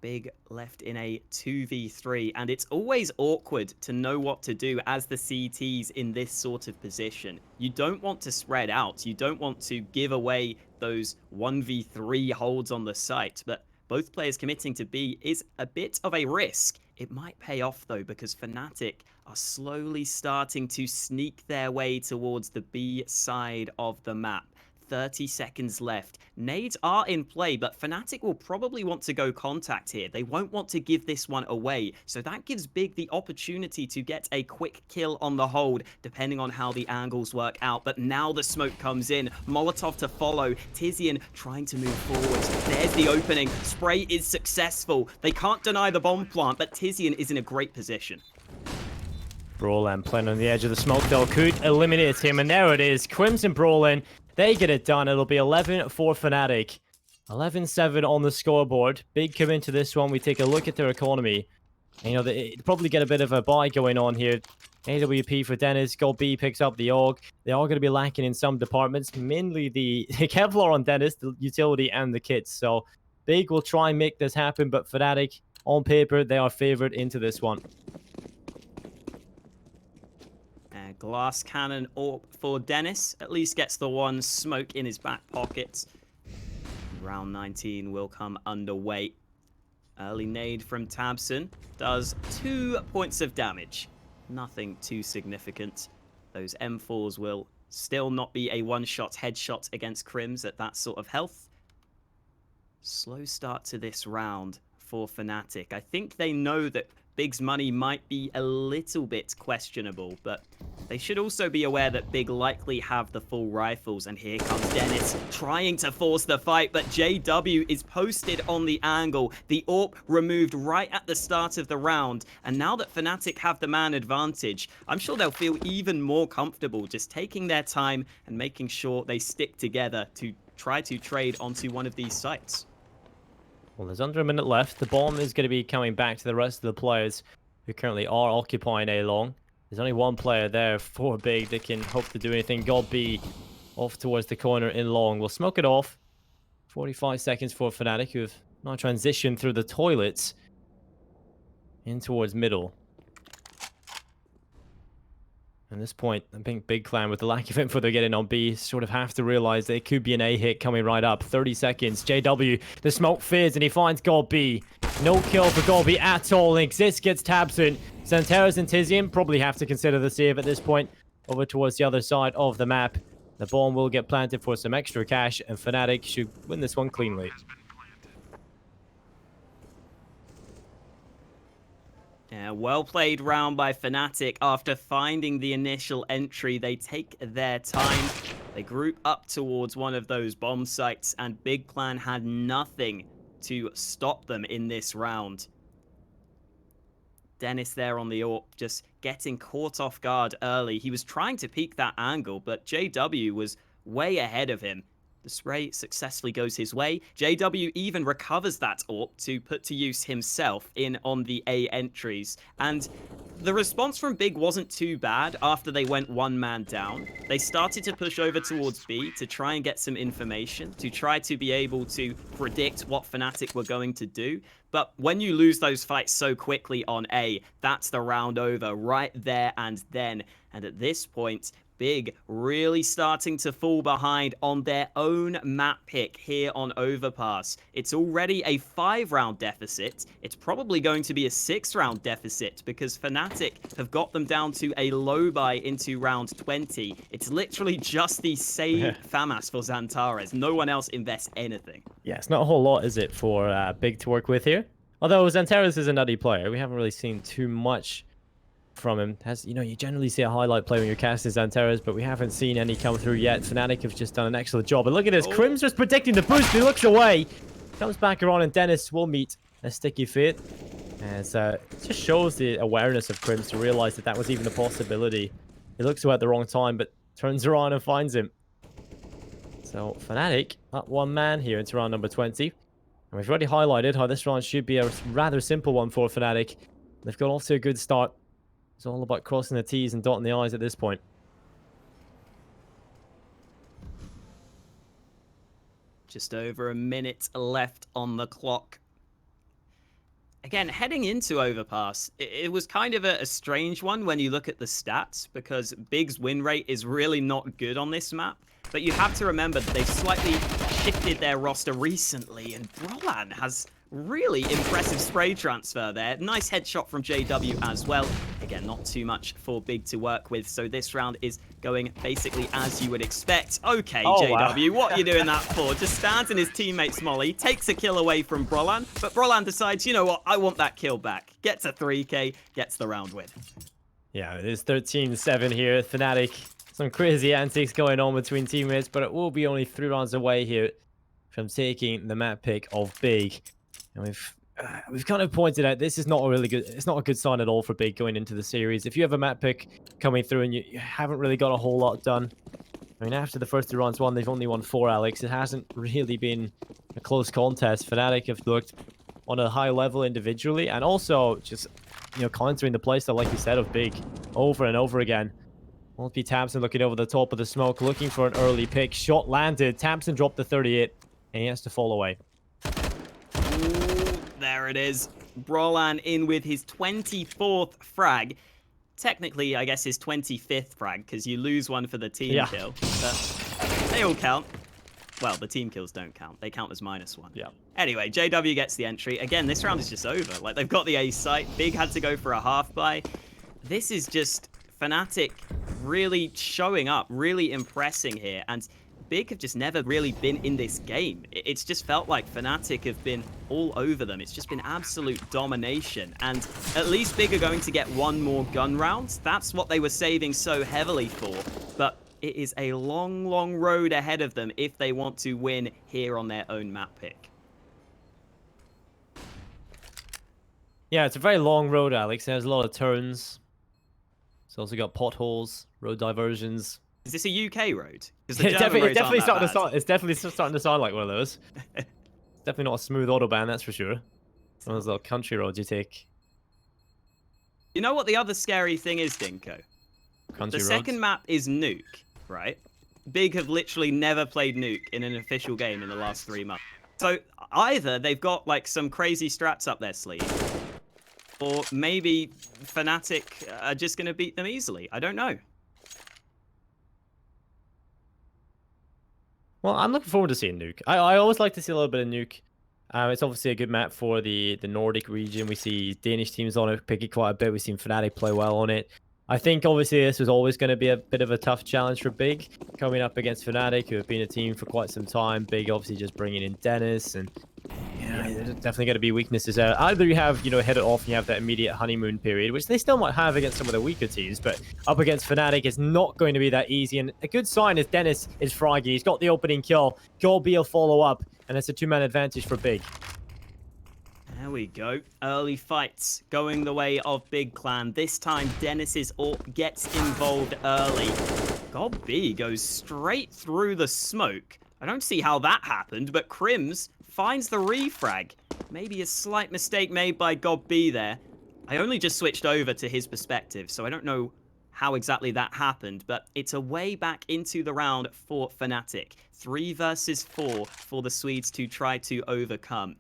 Speaker 1: Big left in a 2v3, and it's always awkward to know what to do as the CTs in this sort of position. You don't want to spread out. You don't want to give away those 1v3 holds on the site, but both players committing to B is a bit of a risk. It might pay off, though, because Fnatic are slowly starting to sneak their way towards the B side of the map. 30 seconds left. Nades are in play, but Fnatic will probably want to go contact here. They won't want to give this one away, so that gives Big the opportunity to get a quick kill on the hold, depending on how the angles work out. But now the smoke comes in. Molotov to follow. Tizian trying to move forward. There's the opening. Spray is successful. They can't deny the bomb plant, but Tizian is in a great position.
Speaker 2: Brolin playing on the edge of the smoke, though, could eliminate him, and there it is. Crimson Brolin. They get it done. It'll be 11 for Fnatic. 11-7 on the scoreboard. Big come into this one. We take a look at their economy. And, you know, they probably get a bit of a buy going on here. AWP for Dennis. Gold B picks up the AUG. They are going to be lacking in some departments. Mainly the Kevlar on Dennis, the utility, and the kits. So Big will try and make this happen. But Fnatic, on paper, they are favored into this one.
Speaker 1: Glass cannon for Dennis. At least gets the one smoke in his back pocket. Round 19 will come underway. Early nade from Tabson does 2 points of damage. Nothing too significant. Those M4s will still not be a one-shot headshot against Crims at that sort of health. Slow start to this round for Fnatic. I think they know that Big's money might be a little bit questionable, but they should also be aware that Big likely have the full rifles. And here comes Dennis trying to force the fight, but JW is posted on the angle. The AWP removed right at the start of the round. And now that Fnatic have the man advantage, I'm sure they'll feel even more comfortable just taking their time and making sure they stick together to try to trade onto one of these sites.
Speaker 2: Well, there's under a minute left. The bomb is going to be coming back to the rest of the players who currently are occupying A long. There's only one player there for Big that can hope to do anything. God B off towards the corner in long. We'll smoke it off. 45 seconds for Fnatic, who have now transitioned through the toilets in towards middle. At this point, I think Big Clan, with the lack of info they're getting on B, sort of have to realize that it could be an A hit coming right up. 30 seconds. JW, the smoke fizz, and he finds God B. No kill for God B at all. And Exist gets Tabson. Santeras and Tizian probably have to consider the save at this point. Over towards the other side of the map. The bomb will get planted for some extra cash, and Fnatic should win this one cleanly.
Speaker 1: Yeah, well played round by Fnatic. After finding the initial entry, they take their time. They group up towards one of those bomb sites, and Big Clan had nothing to stop them in this round. Dennis there on the AWP, just getting caught off guard early. He was trying to peek that angle, but JW was way ahead of him. The spray successfully goes his way. JW even recovers that AWP to put to use himself in on the A entries. And the response from Big wasn't too bad after they went one man down. They started to push over towards B to try and get some information, to try to be able to predict what Fnatic were going to do. But when you lose those fights so quickly on A, that's the round over right there and then. And at this point, Big really starting to fall behind on their own map pick here on Overpass. It's already a 5-round deficit. It's probably going to be a 6-round deficit because Fnatic have got them down to a low buy into round 20. It's literally just the save FAMAS for Xantares. No one else invests anything.
Speaker 2: Yeah, it's not a whole lot, is it, for Big to work with here? Although Xantares is a nutty player. We haven't really seen too much from him. You generally see a highlight play when you're casting Xantares, but we haven't seen any come through yet. Fnatic have just done an excellent job. And look at this, Crims just predicting the boost. He looks away, comes back around, and Dennis will meet a sticky fate. And it just shows the awareness of Crims to realize that that was even a possibility. He looks away at the wrong time, but turns around and finds him. So Fnatic up one man here into round number 20. And we've already highlighted how this round should be a rather simple one for Fnatic. They've got off to a good start. It's all about crossing the T's and dotting the I's at this point.
Speaker 1: Just over a minute left on the clock. Again, heading into Overpass, it was kind of a strange one when you look at the stats, because Big's win rate is really not good on this map. But you have to remember that they've slightly shifted their roster recently, and Brolan has really impressive spray transfer there. Nice headshot from JW as well. Again, not too much for Big to work with, so this round is going basically as you would expect. Okay, JW, what are you doing that for? Just stands in his teammate's molly, takes a kill away from Brolan, but Brolan decides, you know what, I want that kill back. Gets a 3k, gets the round win.
Speaker 2: Yeah, it is 13-7 here. Fnatic, some crazy antics going on between teammates, but it will be only 3 rounds away here from taking the map pick of Big. And we've kind of pointed out this is not a really good, it's not a good sign at all for Big going into the series. If you have a map pick coming through and you haven't really got a whole lot done, I mean, after the first 2 rounds won, they've only won 4, Alex. It hasn't really been a close contest. Fnatic have looked on a high level individually, and also just, countering the playstyle, like you said, of Big over and over again. Won't be Tabson looking over the top of the smoke, looking for an early pick. Shot landed. Tabson dropped the 38, and he has to fall away.
Speaker 1: There it is. Brolan in with his 24th frag. Technically, I guess his 25th frag, because you lose one for the team kill. But they all count. Well, the team kills don't count. They count as -1.
Speaker 2: Yeah.
Speaker 1: Anyway, JW gets the entry. Again, this round is just over. Like, they've got the ace site. Big had to go for a half buy. This is just Fnatic really showing up, really impressing here. And Big have just never really been in this game. It's just felt like Fnatic have been all over them. It's just been absolute domination. And at least Big are going to get one more gun round. That's what they were saving so heavily for. But it is a long, long road ahead of them if they want to win here on their own map pick.
Speaker 2: Yeah, it's a very long road, Alex. There's a lot of turns. It's also got potholes, road diversions.
Speaker 1: Is this a UK road?
Speaker 2: It's definitely starting to sound like one of those. It's definitely not a smooth autobahn, that's for sure. One of those little country roads you take.
Speaker 1: You know what the other scary thing is, Dinko?
Speaker 2: Country
Speaker 1: the
Speaker 2: roads.
Speaker 1: Second map is Nuke, right? Big have literally never played Nuke in an official game in the last 3 months. So either they've got like some crazy strats up their sleeve, or maybe Fnatic are just going to beat them easily. I don't know.
Speaker 2: Well, I'm looking forward to seeing Nuke. I always like to see a little bit of Nuke. It's obviously a good map for the Nordic region. We see Danish teams on it pick it quite a bit. We've seen Fnatic play well on it. I think obviously this was always going to be a bit of a tough challenge for Big, coming up against Fnatic, who have been a team for quite some time. Big obviously just bringing in Dennis, and yeah, there's definitely going to be weaknesses there. Either you have, head it off and you have that immediate honeymoon period, which they still might have against some of the weaker teams, but up against Fnatic, it's not going to be that easy. And a good sign is Dennis is fraggy. He's got the opening kill. Golby will follow up, and it's a 2-man advantage for Big.
Speaker 1: There we go. Early fights going the way of Big Clan. This time, Dennis's AWP gets involved early. Golby goes straight through the smoke. I don't see how that happened, but Crims finds the refrag. Maybe a slight mistake made by Golby there. I only just switched over to his perspective, so I don't know how exactly that happened, but it's a way back into the round for Fnatic. 3 versus 4 for the Swedes to try to overcome.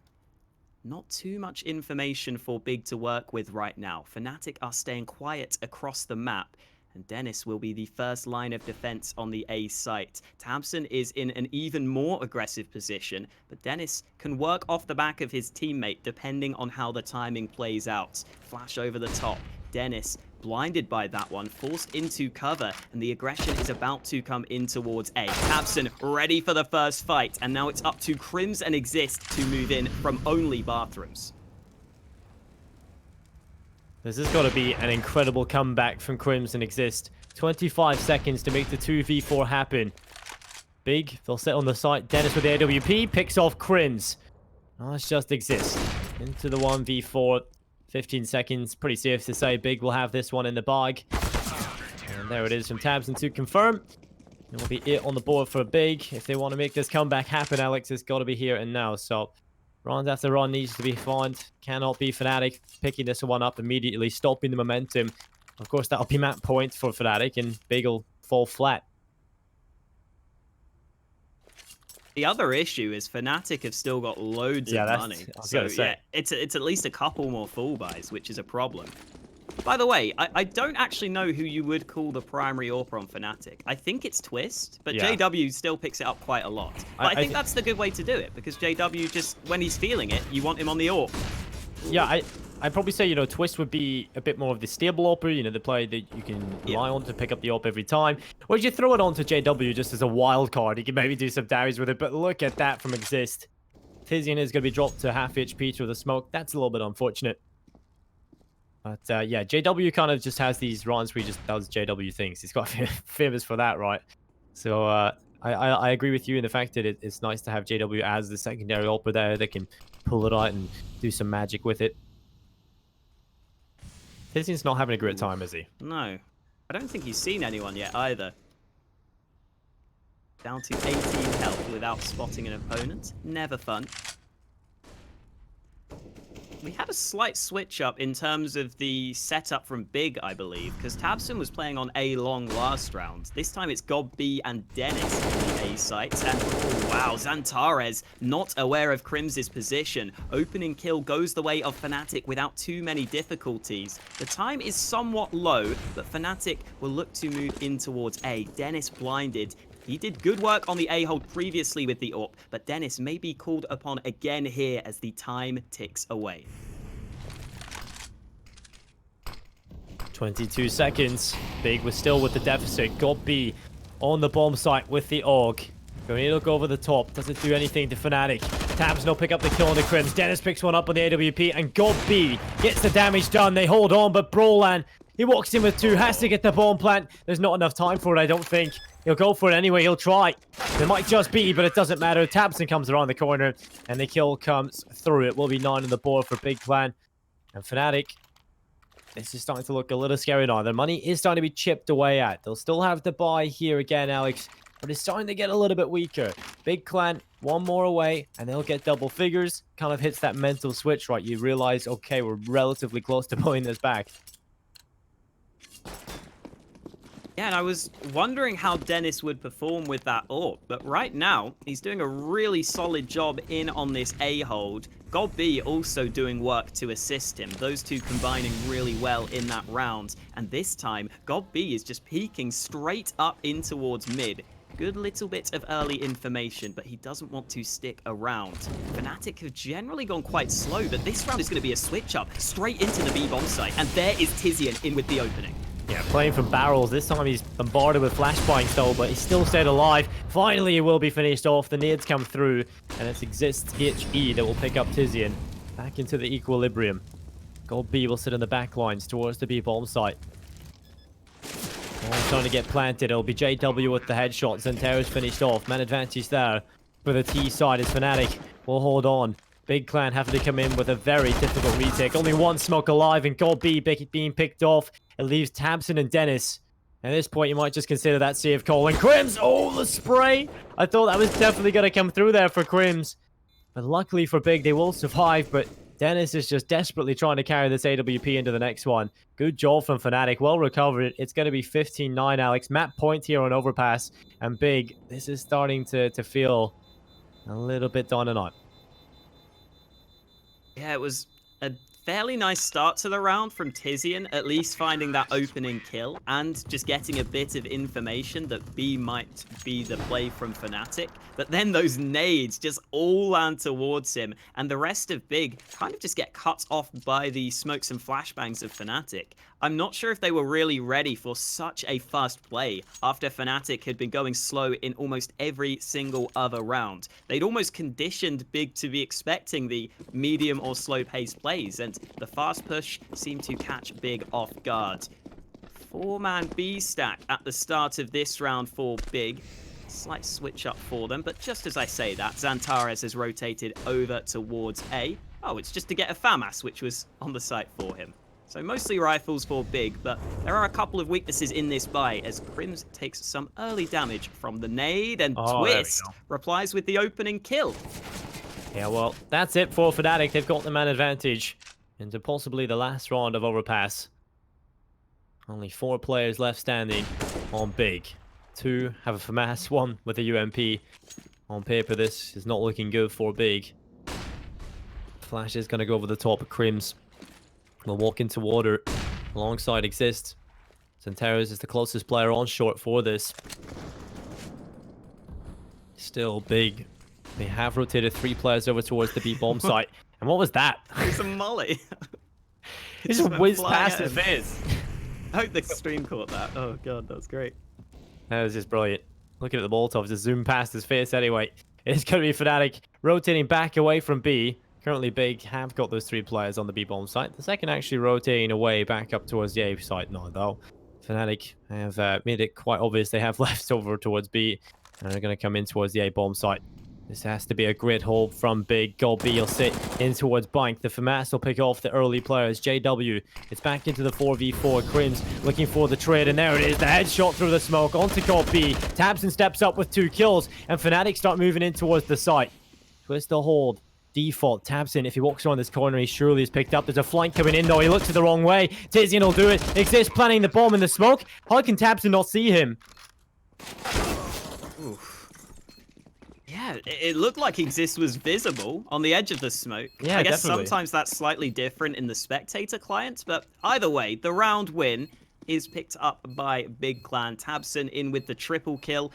Speaker 1: Not too much information for Big to work with right now. Fnatic are staying quiet across the map, and Dennis will be the first line of defense on the A site. tabseN is in an even more aggressive position, but Dennis can work off the back of his teammate depending on how the timing plays out. Flash over the top. Dennis blinded by that one, forced into cover, and the aggression is about to come in towards A. tabseN ready for the first fight, and now it's up to Crims and Exist to move in from only bathrooms.
Speaker 2: This has got to be an incredible comeback from Crims and Exist. 25 seconds to make the 2v4 happen. Big, they'll sit on the site. Dennis with the AWP, picks off Crims. Oh, it's just Exist. Into the 1v4. 15 seconds, pretty safe to say Big will have this one in the bag. And there it is from tabseN to confirm. It will be it on the board for Big. If they want to make this comeback happen, Alex, it's got to be here and now. So round after round needs to be found. Cannot be Fnatic picking this one up immediately, stopping the momentum. Of course, that'll be map point for Fnatic, and Big will fall flat.
Speaker 1: The other issue is Fnatic have still got loads of money. So yeah, it's at least a couple more full buys, which is a problem. By the way, I don't actually know who you would call the primary AWPer on Fnatic. I think it's Twist, but yeah. JW still picks it up quite a lot. But I think that's the good way to do it, because JW just, when he's feeling it, you want him on the AWP.
Speaker 2: Yeah, I'd probably say, Twist would be a bit more of the stable AWPer, the player that you can rely on to pick up the AWP every time. Or you throw it onto JW just as a wild card. You can maybe do some damage with it, but look at that from Exist. Tizian is going to be dropped to half HP through the smoke. That's a little bit unfortunate. But yeah, JW kind of just has these runs where he just does JW things. He's got famous for that, right? So I agree with you in the fact that it's nice to have JW as the secondary AWPer there that can pull it out and do some magic with it. Tizian's not having a great time, is he?
Speaker 1: No. I don't think he's seen anyone yet either. Down to 18 health without spotting an opponent. Never fun. We had a slight switch up in terms of the setup from Big, I believe, because tabseN was playing on A long last round. This time it's Golby and Dennis on the A site, and oh wow, Xantares not aware of Crims' position. Opening kill goes the way of Fnatic without too many difficulties. The time is somewhat low, but Fnatic will look to move in towards A. Dennis blinded. He did good work on the A-hold previously with the AWP, but Dennis may be called upon again here as the time ticks away.
Speaker 2: 22 seconds. Big was still with the deficit. Got B on the bomb site with the AUG. Going to look over the top. Doesn't do anything to Fnatic. Tabs no pick up the kill on the Crims. Dennis picks one up on the AWP, and God B gets the damage done. They hold on, but Brolan, he walks in with 2, has to get the bomb plant. There's not enough time for it, I don't think. He'll go for it anyway. He'll try. It might just be, but it doesn't matter. Tabson comes around the corner, and the kill comes through. It will be 9 on the board for Big Clan. And Fnatic, this is starting to look a little scary now. Their money is starting to be chipped away at. They'll still have to buy here again, Alex, but it's starting to get a little bit weaker. Big Clan, 1 more away, and they'll get double figures. Kind of hits that mental switch, right? You realize, okay, we're relatively close to pulling this back.
Speaker 1: Yeah, and I was wondering how Dennis would perform with that AWP, but right now, he's doing a really solid job in on this A hold. God B also doing work to assist him, those two combining really well in that round. And this time, God B is just peeking straight up in towards mid. Good little bit of early information, but he doesn't want to stick around. Fnatic have generally gone quite slow, but this round is going to be a switch up straight into the B bomb site, and there is Tizian in with the opening.
Speaker 2: Yeah, playing from barrels. This time he's bombarded with flashbangs though, but he's still stayed alive. Finally, he will be finished off. The nades come through, and it's Exist HE that will pick up Tizian back into the equilibrium. Gold B will sit in the back lines towards the B bomb site. All trying to get planted. It'll be JW with the headshot. Zenterra's finished off. Man advantage there for the T side as Fnatic will hold on. Big Clan having to come in with a very difficult retake. Only 1 smoke alive, and Gold B being picked off. It leaves Tabson and Dennis. At this point, you might just consider that save call. And Crims, oh, the spray! I thought that was definitely going to come through there for Crims. But luckily for Big, they will survive. But Dennis is just desperately trying to carry this AWP into the next one. Good job from Fnatic. Well recovered. It's going to be 15-9, Alex. Map point here on Overpass. And Big, this is starting to feel a little bit done and on.
Speaker 1: Yeah, it was a fairly nice start to the round from Tizian, at least finding that opening kill and just getting a bit of information that B might be the play from Fnatic. But then those nades just all land towards him, and the rest of Big kind of just get cut off by the smokes and flashbangs of Fnatic. I'm not sure if they were really ready for such a fast play after Fnatic had been going slow in almost every single other round. They'd almost conditioned Big to be expecting the medium or slow paced plays, and the fast push seemed to catch Big off guard. 4-man B stack at the start of this round for Big. Slight switch up for them, but just as I say that, Xantares has rotated over towards A. Oh, it's just to get a FAMAS, which was on the site for him. So mostly rifles for Big, but there are a couple of weaknesses in this buy as Crims takes some early damage from the nade, and Twist replies with the opening kill.
Speaker 2: Yeah, well, that's it for Fnatic. They've got the man advantage into possibly the last round of Overpass. Only 4 players left standing on Big. 2 have a FAMAS, 1 with a UMP. On paper, this is not looking good for Big. Flash is going to go over the top of Crims. Will walk into water alongside Exist. Zenterra's is the closest player on short for this. Still Big. They have rotated 3 players over towards the B bomb site. And what was that?
Speaker 1: It's a molly.
Speaker 2: It just whizzed past his face.
Speaker 1: I hope the stream caught that. Oh god, that was great.
Speaker 2: That was just brilliant. Looking at the Molotov, just zoomed past his face anyway. It's going to be Fnatic rotating back away from B. Currently, Big have got those 3 players on the B bomb site. The second actually rotating away back up towards the A site now, though. Fnatic have made it quite obvious they have left over towards B, and they're going to come in towards the A bomb site. This has to be a great hold from Big. Gold B will sit in towards Bank. The FAMAS will pick off the early players. JW, it's back into the 4v4. Crims looking for the trade, and there it is. The headshot through the smoke onto Gold B. Tabson steps up with 2 kills, and Fnatic start moving in towards the site. Twist the hold. Default. Tabson, if he walks around this corner, he surely is picked up. There's a flank coming in, though. He looks it the wrong way. Tizian will do it. Exist planting the bomb in the smoke. How can Tabson not see him?
Speaker 1: Oof. Yeah, it looked like Exist was visible on the edge of the smoke.
Speaker 2: Yeah,
Speaker 1: I guess
Speaker 2: definitely.
Speaker 1: sometimes that's slightly different in the spectator client, but either way, the round win is picked up by Big Clan. Tabson in with the triple kill.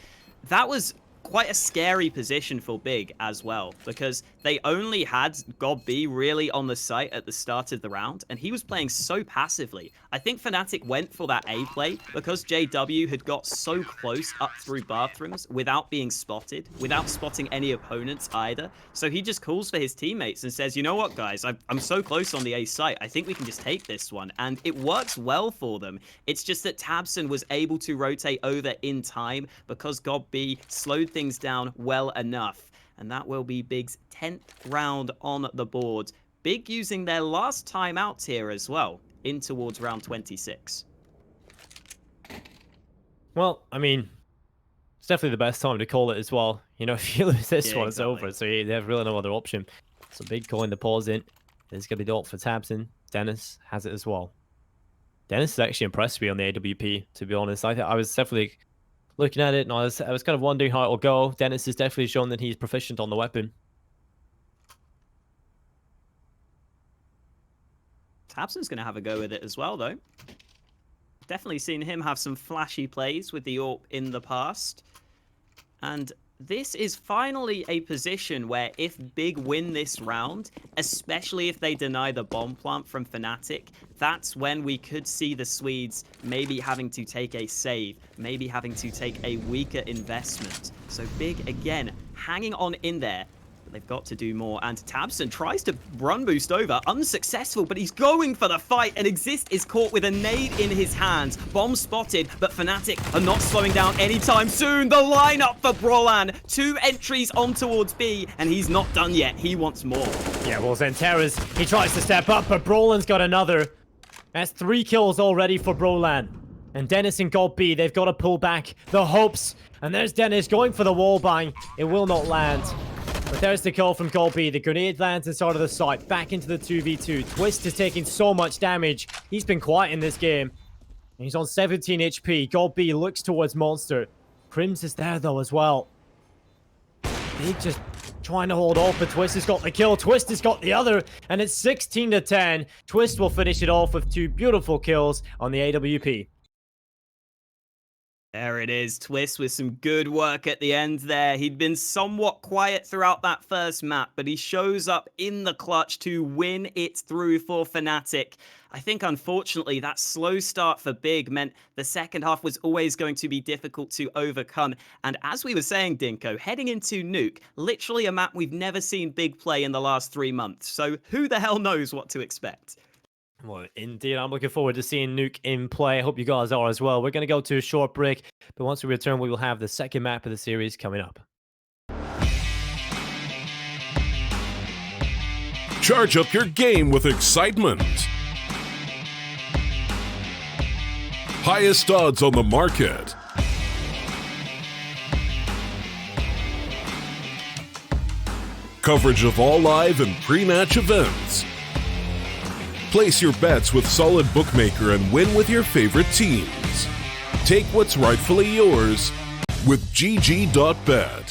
Speaker 1: That was quite a scary position for Big as well, because they only had God B really on the site at the start of the round, and he was playing so passively. I think Fnatic went for that A play because JW had got so close up through bathrooms without being spotted, without spotting any opponents either. So he just calls for his teammates and says, you know what, guys, I'm so close on the A site, I think we can just take this one. And it works well for them. It's just that tabseN was able to rotate over in time because God B slowed things down well enough. And that will be Big's 10th round on the board. Big using their last time out here as well, in towards round 26.
Speaker 2: Well, I mean, it's definitely the best time to call it as well. You know, if you lose this one, it's over. So they have really no other option. So Big calling the pause in. There's going to be the ult for tabseN. Dennis has it as well. Dennis has actually impressed me on the AWP, to be honest. I was definitely looking at it, and I was kind of wondering how it will go. Dennis has definitely shown that he's proficient on the weapon.
Speaker 1: tabseN's going to have a go with it as well, though. Definitely seen him have some flashy plays with the AWP in the past. And this is finally a position where if Big win this round, especially if they deny the bomb plant from Fnatic, that's when we could see the Swedes maybe having to take a save, maybe having to take a weaker investment. So Big, again, hanging on in there. They've got to do more, and tabseN tries to run boost over, unsuccessful, but he's going for the fight, and Exist is caught with a nade in his hands. Bomb spotted, but Fnatic are not slowing down anytime soon. The lineup for Brolan, 2 entries on towards B, and he's not done yet. He wants more.
Speaker 2: Yeah, well, Zenterra's, he tries to step up, but Brolan's got another. That's 3 kills already for Brolan. And Dennis and God B, they've got to pull back the hopes. And there's Dennis going for the wall bang. It will not land. But there's the kill from God B. The grenade lands inside of the site. Back into the 2v2. Twist is taking so much damage. He's been quiet in this game. He's on 17 HP. God B looks towards Monster. Crims is there, though, as well. Big just trying to hold off, but Twist has got the kill. Twist has got the other, and it's 16 to 10. Twist will finish it off with 2 beautiful kills on the AWP.
Speaker 1: There it is, Twist with some good work at the end there. He'd been somewhat quiet throughout that first map, but he shows up in the clutch to win it through for Fnatic. I think, unfortunately, that slow start for Big meant the second half was always going to be difficult to overcome. And as we were saying, Dinko, heading into Nuke, literally a map we've never seen Big play in the last 3 months. So who the hell knows what to expect?
Speaker 2: Well, indeed, I'm looking forward to seeing Nuke in play. I hope you guys are as well. We're going to go to a short break, but once we return, we will have the second map of the series coming up.
Speaker 3: Charge up your game with excitement. Highest odds on the market. Coverage of all live and pre-match events. Place your bets with Solid Bookmaker and win with your favorite teams. Take what's rightfully yours with GG.bet.